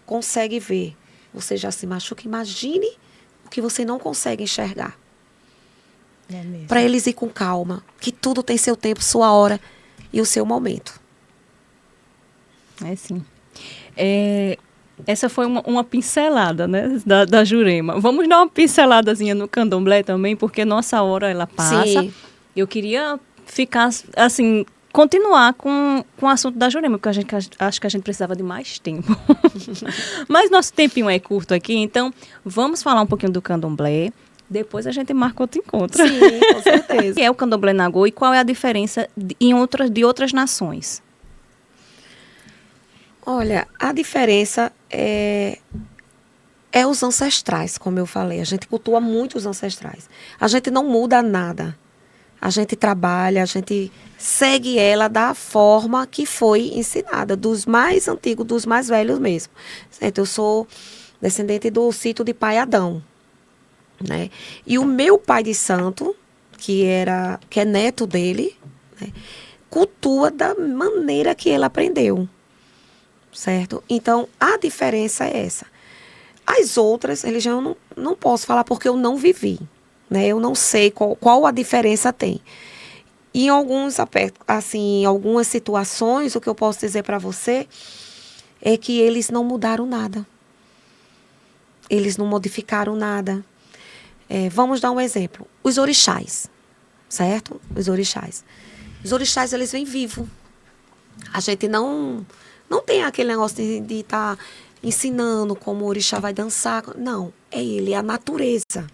consegue ver, você já se machuca. Imagine o que você não consegue enxergar. Para eles ir com calma. Que tudo tem seu tempo, sua hora e o seu momento. É sim. Essa foi uma pincelada, né, da Jurema. Vamos dar uma pinceladazinha no candomblé também, porque nossa hora ela passa. Sim. Eu queria ficar, assim, continuar com o assunto da Jurema, porque acho que a gente precisava de mais tempo. Mas nosso tempinho é curto aqui, então vamos falar um pouquinho do candomblé. Depois a gente marca outro encontro. Sim, com certeza. O que é o candomblé Nagô e qual é a diferença de outras nações? Olha, a diferença é os ancestrais, como eu falei. A gente cultua muito os ancestrais. A gente não muda nada. A gente trabalha, a gente segue ela da forma que foi ensinada, dos mais antigos, dos mais velhos mesmo. Certo? Eu sou descendente do sítio de Pai Adão. Né? E o meu pai de santo, que é neto dele, né, cultua da maneira que ele aprendeu. certo? Então, a diferença é essa. As outras religiões eu não posso falar porque eu não vivi, né? Eu não sei qual a diferença tem. E em alguns assim, em algumas situações, o que eu posso dizer para você é que eles não mudaram nada. Eles não modificaram nada. Vamos dar um exemplo. Os orixás, certo? Os orixás. Os orixás, eles vêm vivos. A gente não tem aquele negócio de estar ensinando como o orixá vai dançar. Não, é ele, é a natureza.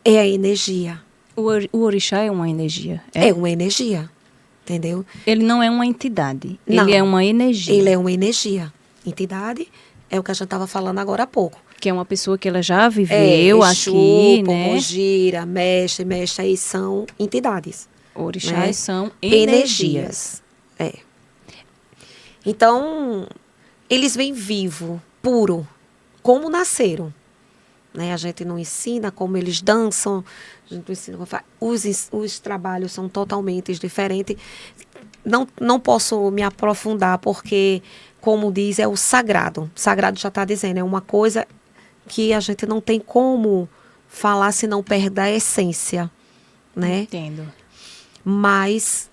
É a energia. O orixá é uma energia? É uma energia, entendeu? Ele não é uma entidade, Não, ele é uma energia. Ele é uma energia. Entidade é o que a gente estava falando agora há pouco. Que é uma pessoa que ela já viveu aqui, né? Pombogira, mestre, aí são entidades. Orixás, né? são energias. Então, eles vêm vivo, puro, como nasceram. Né? A gente não ensina como eles dançam, a gente não ensina como faz. Os trabalhos são totalmente diferentes. Não posso me aprofundar, porque, como diz, é o sagrado. O sagrado já está dizendo, é uma coisa que a gente não tem como falar se não perde a essência. Né? Entendo. Mas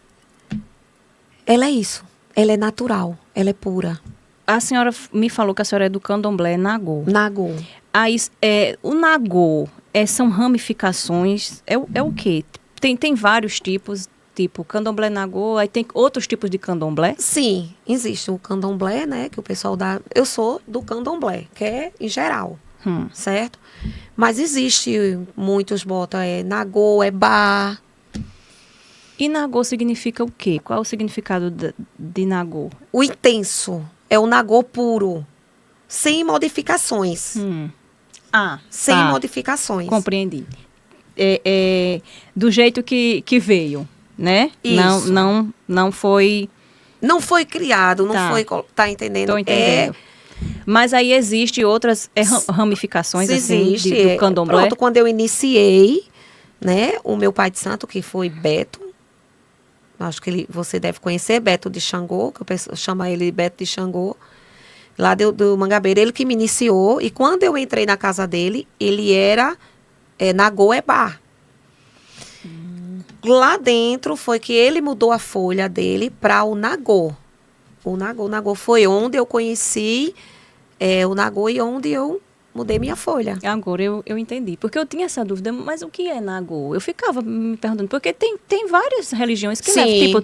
ela é isso. Ela é natural, ela é pura. A senhora me falou que a senhora é do candomblé Nagô. Nagô. Aí, o Nagô são ramificações, é o quê? Tem vários tipos, tipo candomblé Nagô, aí tem outros tipos de candomblé? Sim, existe o candomblé, né, que o pessoal dá. Eu sou do candomblé, que é em geral, certo? Mas existe, muitos botam, Nagô, Bá. E Nagô significa o quê? Qual é o significado de Nagô? O intenso é o Nagô puro, sem modificações. Sem modificações. Compreendi. Do jeito que veio, né? Isso. Não foi... Não foi criado, não foi... Tá entendendo? Tô entendendo. Mas aí existe outras ramificações, assim, do candomblé? Pronto, quando eu iniciei, né, o meu pai de santo, que foi Beto, acho que você deve conhecer, Beto de Xangô, que o pessoal chama ele de Beto de Xangô, lá do Mangabeira, ele que me iniciou, e quando eu entrei na casa dele, ele era Nagô Bá. Lá dentro foi que ele mudou a folha dele para o Nagô. O Nagô foi onde eu conheci o Nagô e onde eu mudei minha folha. Agora eu entendi. Porque eu tinha essa dúvida, mas o que é Nagô? Eu ficava me perguntando, porque tem várias religiões que levam. Tipo,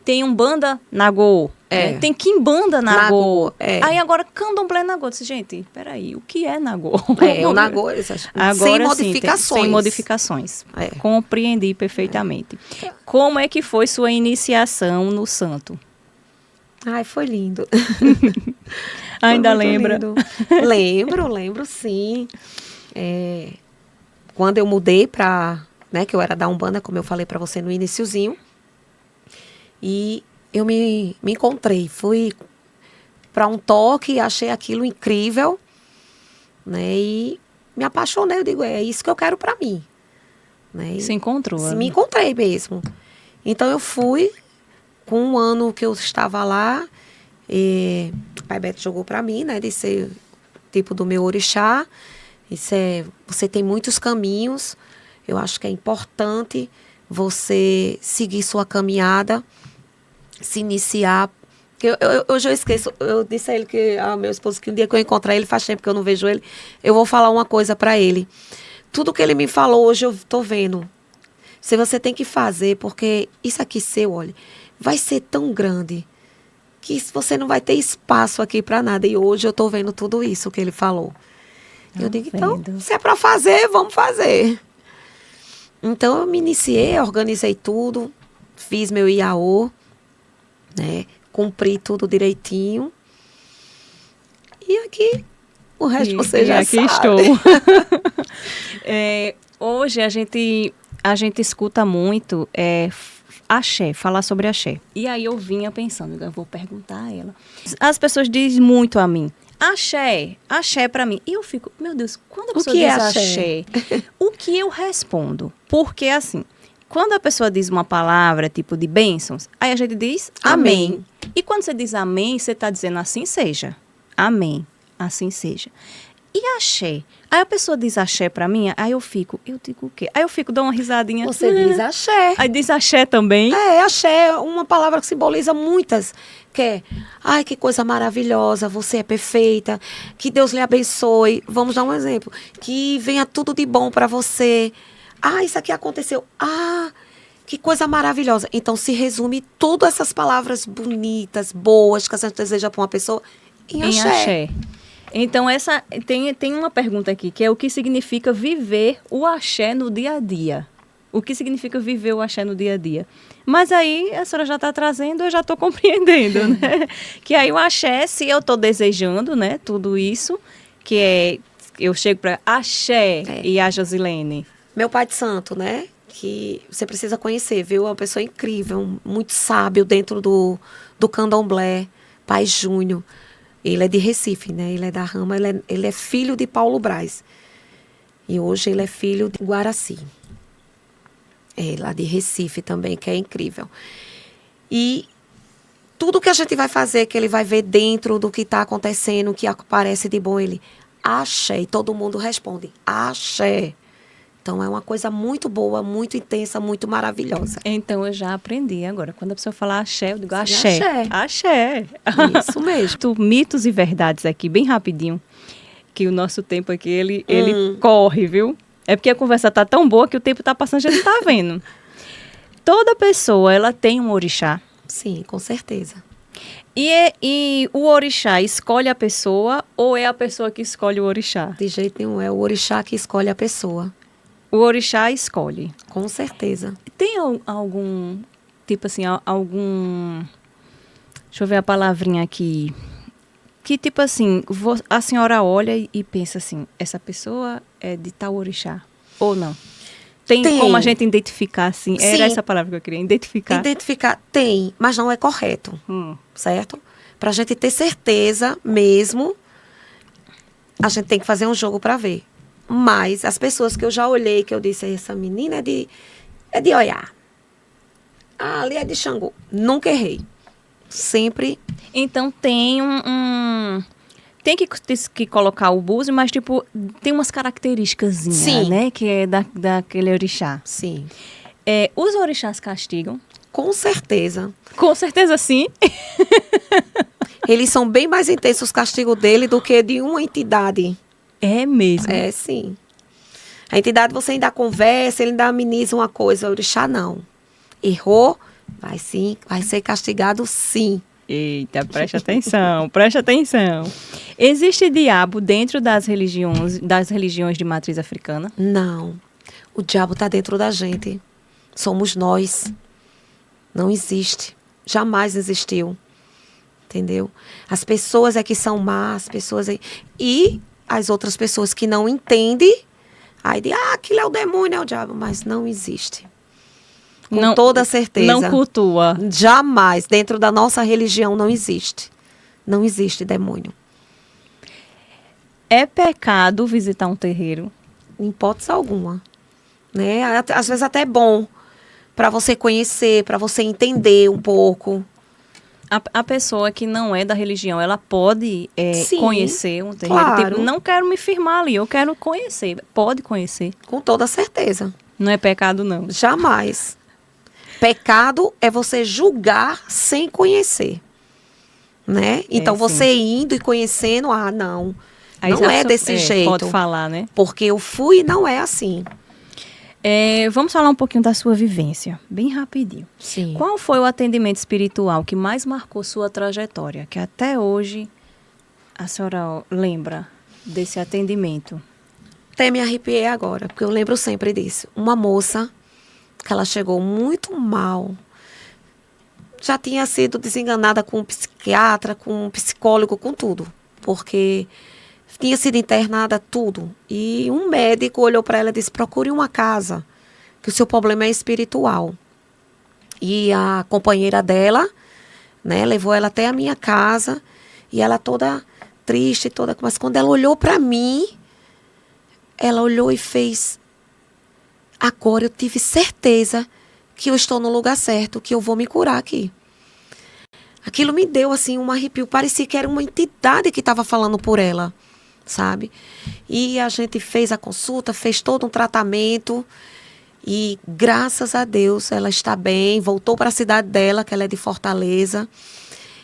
tem Umbanda Nagô, né? Tem Quimbanda Nagô. Aí agora Candomblé Nagô. Eu disse, gente, peraí, o que é Nagô? O Nagô, agora, sem modificações. Sem modificações. Compreendi perfeitamente. Como é que foi sua iniciação no santo? Ai, foi lindo. Ainda lembra? Lembro sim. Quando eu mudei né, que eu era da Umbanda, como eu falei para você no iniciozinho, e eu me encontrei, fui para um toque, achei aquilo incrível, né, e me apaixonei, eu digo, é isso que eu quero para mim. Né, se encontrou? Me encontrei mesmo. Então eu fui, com um ano que eu estava lá, o pai Beto jogou para mim, né, de ser tipo do meu orixá. Você tem muitos caminhos, eu acho que é importante você seguir sua caminhada, se iniciar. Hoje eu esqueço, eu disse a ele, meu esposo, que um dia que eu encontrar ele, faz tempo que eu não vejo ele, eu vou falar uma coisa para ele. Tudo que ele me falou hoje eu estou vendo. Se você tem que fazer, porque isso aqui seu, olha, vai ser tão grande que você não vai ter espaço aqui para nada. E hoje eu estou vendo tudo isso que ele falou. Eu digo, então, se é para fazer, vamos fazer. Então, eu me iniciei, organizei tudo, fiz meu IAO, né? Cumpri tudo direitinho. E aqui, o resto você já sabe. Aqui estou. Hoje a gente escuta muito axé, falar sobre axé. E aí eu vinha pensando, eu vou perguntar a ela. As pessoas dizem muito a mim, axé pra mim. E eu fico, meu Deus, quando a pessoa diz axé, o que eu respondo? Porque assim, quando a pessoa diz uma palavra tipo de bênçãos, aí a gente diz amém. E quando você diz amém, você está dizendo assim seja. Amém. Assim seja. E axé? Aí a pessoa diz axé pra mim, aí eu digo o quê? Aí eu fico, dou uma risadinha. Você diz axé. Aí diz axé também. Axé é uma palavra que simboliza muitas. Que é, ai, que coisa maravilhosa, você é perfeita, que Deus lhe abençoe. Vamos dar um exemplo. Que venha tudo de bom para você. Ah, isso aqui aconteceu. Ah, que coisa maravilhosa. Então, se resume todas essas palavras bonitas, boas, que a gente deseja para uma pessoa em axé. Em axé. Então, tem uma pergunta aqui, que é o que significa viver o axé no dia a dia? O que significa viver o axé no dia a dia? Mas aí, a senhora já está trazendo, eu já estou compreendendo, né? Que aí o axé, se eu estou desejando, né, tudo isso, que é, eu chego para axé e a Josilene. Meu pai de santo, né? Que você precisa conhecer, viu? É uma pessoa incrível, muito sábio dentro do candomblé, Pai Júnior. Ele é de Recife, né? Ele é da rama, ele é filho de Paulo Braz. E hoje ele é filho de Guaraci. É, lá de Recife também, que é incrível. E tudo que a gente vai fazer, que ele vai ver dentro do que está acontecendo, que aparece de bom, ele, axé. E todo mundo responde, axé. Então, é uma coisa muito boa, muito intensa, muito maravilhosa. Então, eu já aprendi agora. Quando a pessoa fala axé, eu digo axé. Axé. Isso mesmo. Mitos e verdades aqui, bem rapidinho. Que o nosso tempo aqui, ele corre, viu? É porque a conversa está tão boa que o tempo está passando, a gente está vendo. Toda pessoa, ela tem um orixá. Sim, com certeza. E o orixá escolhe a pessoa ou é a pessoa que escolhe o orixá? De jeito nenhum, é o orixá que escolhe a pessoa. O orixá escolhe. Com certeza. Tem algum, tipo assim, algum... Deixa eu ver a palavrinha aqui. Que tipo assim, a senhora olha e pensa assim, essa pessoa é de tal orixá ou não? Tem como a gente identificar assim? Sim. Era essa palavra que eu queria, identificar. Identificar tem, mas não é correto, certo? Para a gente ter certeza mesmo, a gente tem que fazer um jogo para ver. Mas as pessoas que eu já olhei, que eu disse, essa menina é de Oiá. Ah, ali é de Xangô. Nunca errei. Sempre. Então tem tem que colocar o búzio, mas tipo, tem umas características, né? Que é daquele orixá. Sim. Os orixás castigam? Com certeza. Com certeza sim. Eles são bem mais intensos os castigos dele do que de uma entidade. É mesmo? É, sim. A entidade você ainda conversa, ele ainda ameniza uma coisa. O orixá não. Errou, vai ser castigado sim. Eita, preste atenção, preste atenção. Existe diabo dentro das religiões de matriz africana? Não. O diabo está dentro da gente. Somos nós. Não existe. Jamais existiu. Entendeu? As pessoas é que são más, e as outras pessoas que não entendem, aí dizem, aquilo é o demônio, é o diabo. Mas não existe. Com toda certeza. Não cultua. Jamais. Dentro da nossa religião não existe. Não existe demônio. É pecado visitar um terreiro? Em hipótese alguma. Né? Às vezes até é bom para você conhecer, para você entender um pouco. A pessoa que não é da religião, ela pode conhecer um terreiro? Claro. Tipo, não quero me firmar ali, eu quero conhecer. Pode conhecer. Com toda certeza. Não é pecado, não. Jamais. Pecado é você julgar sem conhecer. Né? Então, você indo e conhecendo, não. Aí não é desse jeito. Pode falar, né? Porque eu fui e não é assim. Vamos falar um pouquinho da sua vivência, bem rapidinho. Sim. Qual foi o atendimento espiritual que mais marcou sua trajetória? Que até hoje a senhora lembra desse atendimento? Até me arrepiei agora, porque eu lembro sempre disso. Uma moça que ela chegou muito mal. Já tinha sido desenganada com um psiquiatra, com um psicólogo, com tudo. Porque tinha sido internada, tudo. E um médico olhou para ela e disse, procure uma casa, que o seu problema é espiritual. E a companheira dela, né, levou ela até a minha casa, e ela toda triste, mas quando ela olhou para mim, ela olhou e fez, agora eu tive certeza que eu estou no lugar certo, que eu vou me curar aqui. Aquilo me deu, assim, um arrepio. Parecia que era uma entidade que estava falando por ela, sabe? E a gente fez a consulta, fez todo um tratamento. E, graças a Deus, ela está bem. Voltou para a cidade dela, que ela é de Fortaleza.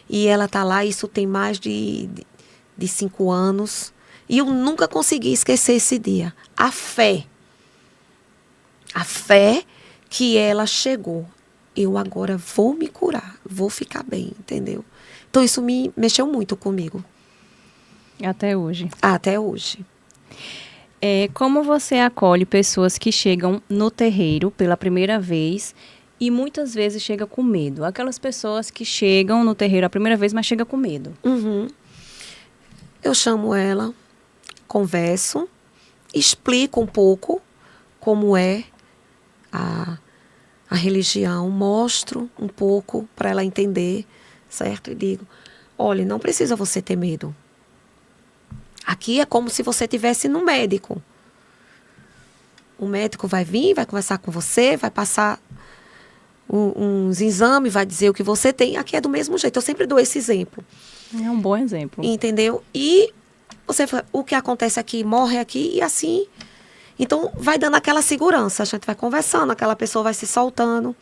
E ela está lá, isso tem mais de 5 anos. E eu nunca consegui esquecer esse dia. A fé que ela chegou. Eu agora vou me curar, vou ficar bem, entendeu? Então isso me mexeu muito comigo. Até hoje. Até hoje. Como você acolhe pessoas que chegam no terreiro pela primeira vez e muitas vezes chegam com medo? Aquelas pessoas que chegam no terreiro a primeira vez, mas chegam com medo. Uhum. Eu chamo ela, converso, explico um pouco como é a religião, mostro um pouco para ela entender, certo? E digo, olha, não precisa você ter medo. Aqui é como se você estivesse no médico. O médico vai vir, vai conversar com você, vai passar uns exames, vai dizer o que você tem. Aqui é do mesmo jeito, eu sempre dou esse exemplo. É um bom exemplo. Entendeu? E o que acontece aqui, morre aqui e assim... Então, vai dando aquela segurança. A gente vai conversando, aquela pessoa vai se soltando.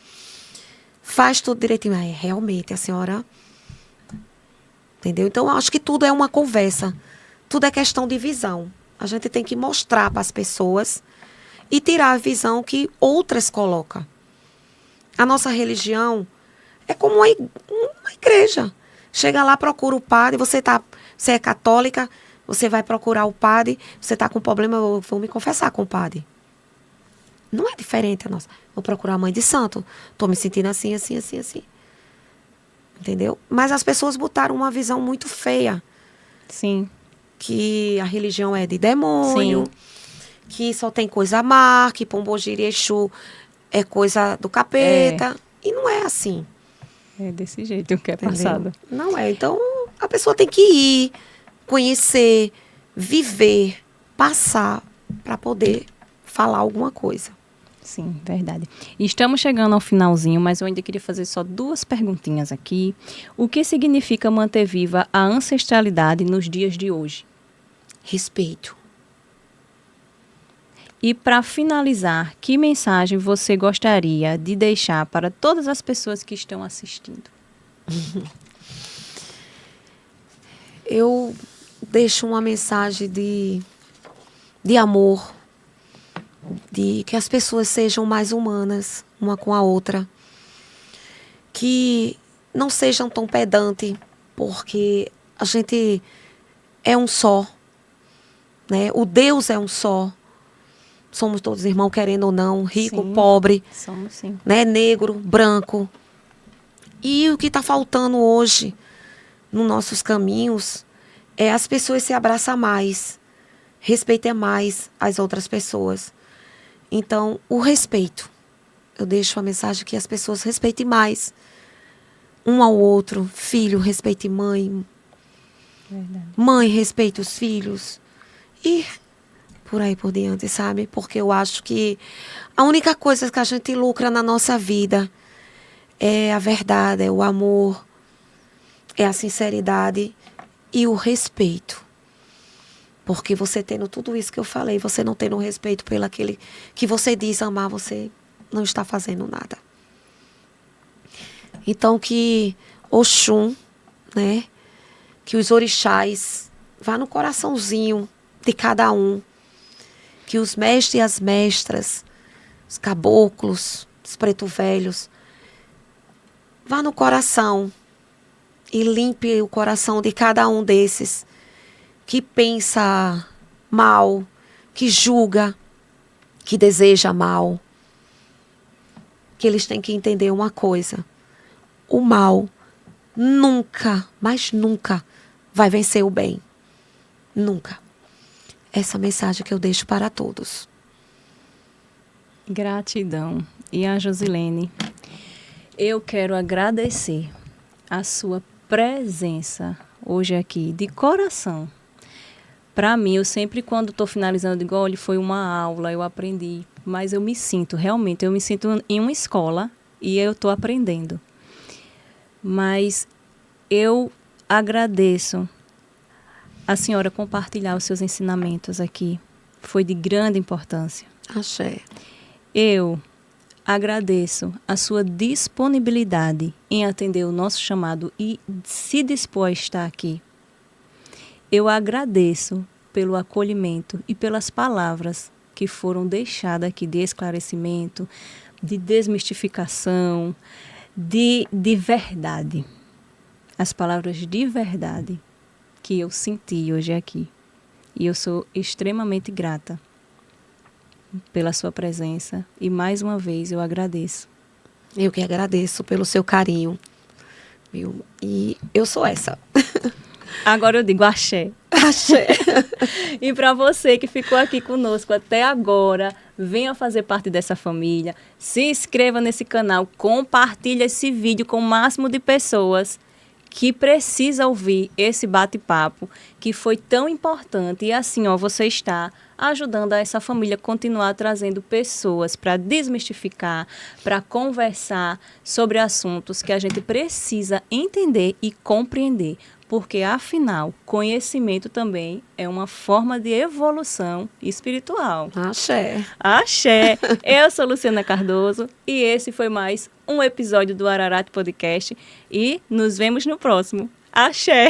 Faz tudo direitinho. Realmente, a senhora... Entendeu? Então, eu acho que tudo é uma conversa. Tudo é questão de visão. A gente tem que mostrar para as pessoas e tirar a visão que outras colocam. A nossa religião é como uma igreja. Chega lá, procura o padre. Você é católica... Você vai procurar o padre, você está com problema, eu vou me confessar com o padre. Não é diferente a nossa. Vou procurar a mãe de santo. Estou me sentindo assim, assim, assim, assim. Entendeu? Mas as pessoas botaram uma visão muito feia. Sim. Que a religião é de demônio, Sim. que só tem coisa má, que Pombogira e Exu é coisa do capeta. E não é assim. É desse jeito que é Entendeu? passado. Não é. Então, a pessoa tem que ir, conhecer, viver, passar para poder falar alguma coisa. Sim, verdade. Estamos chegando ao finalzinho, mas eu ainda queria fazer só 2 perguntinhas aqui. O que significa manter viva a ancestralidade nos dias de hoje? Respeito. E para finalizar, que mensagem você gostaria de deixar para todas as pessoas que estão assistindo? Eu deixo uma mensagem de amor, de que as pessoas sejam mais humanas uma com a outra, que não sejam tão pedantes, porque a gente é um só, né? O Deus é um só. Somos todos irmãos, querendo ou não, rico, Sim, pobre, somos sim. né? Negro, branco. E o que está faltando hoje nos nossos caminhos é as pessoas se abraçar mais, respeitar mais as outras pessoas. Então, o respeito. Eu deixo a mensagem que as pessoas respeitem mais um ao outro. Filho, respeite mãe. Verdade. Mãe, respeite os filhos. E por aí por diante, sabe? Porque eu acho que a única coisa que a gente lucra na nossa vida é a verdade, é o amor, é a sinceridade e o respeito. Porque você tendo tudo isso que eu falei, você não tendo respeito pelo aquele que você diz amar, você não está fazendo nada. Então que Oxum, né? Que os orixás vá no coraçãozinho de cada um. Que os mestres e as mestras, os caboclos, os preto velhos, vá no coração e limpe o coração de cada um desses que pensa mal, que julga, que deseja mal. Que eles têm que entender uma coisa. O mal nunca, mas nunca vai vencer o bem. Nunca. Essa mensagem que eu deixo para todos. Gratidão. E a Josilene, eu quero agradecer a sua presença hoje aqui, de coração. Para mim, eu sempre, quando estou finalizando, digo, olha, foi uma aula, eu aprendi. Mas eu me sinto em uma escola e eu estou aprendendo. Mas Eu agradeço a senhora compartilhar os seus ensinamentos aqui. Foi de grande importância. Axé. Eu agradeço a sua disponibilidade em atender o nosso chamado e se dispor a estar aqui. Eu agradeço pelo acolhimento e pelas palavras que foram deixadas aqui de esclarecimento, de desmistificação, de verdade. As palavras de verdade que eu senti hoje aqui. E eu sou extremamente grata pela sua presença e mais uma vez eu agradeço. Eu que agradeço pelo seu carinho, viu? E eu sou essa. Agora eu digo axé. Axé. E para você que ficou aqui conosco até agora, venha fazer parte dessa família, se inscreva nesse canal, compartilhe esse vídeo com o máximo de pessoas que precisa ouvir esse bate-papo que foi tão importante. E assim, ó, você está ajudando a essa família a continuar trazendo pessoas para desmistificar, para conversar sobre assuntos que a gente precisa entender e compreender. Porque, afinal, conhecimento também é uma forma de evolução espiritual. Axé. Axé! Eu sou Luciana Cardoso e esse foi mais um episódio do Ararate Podcast e nos vemos no próximo. Axé!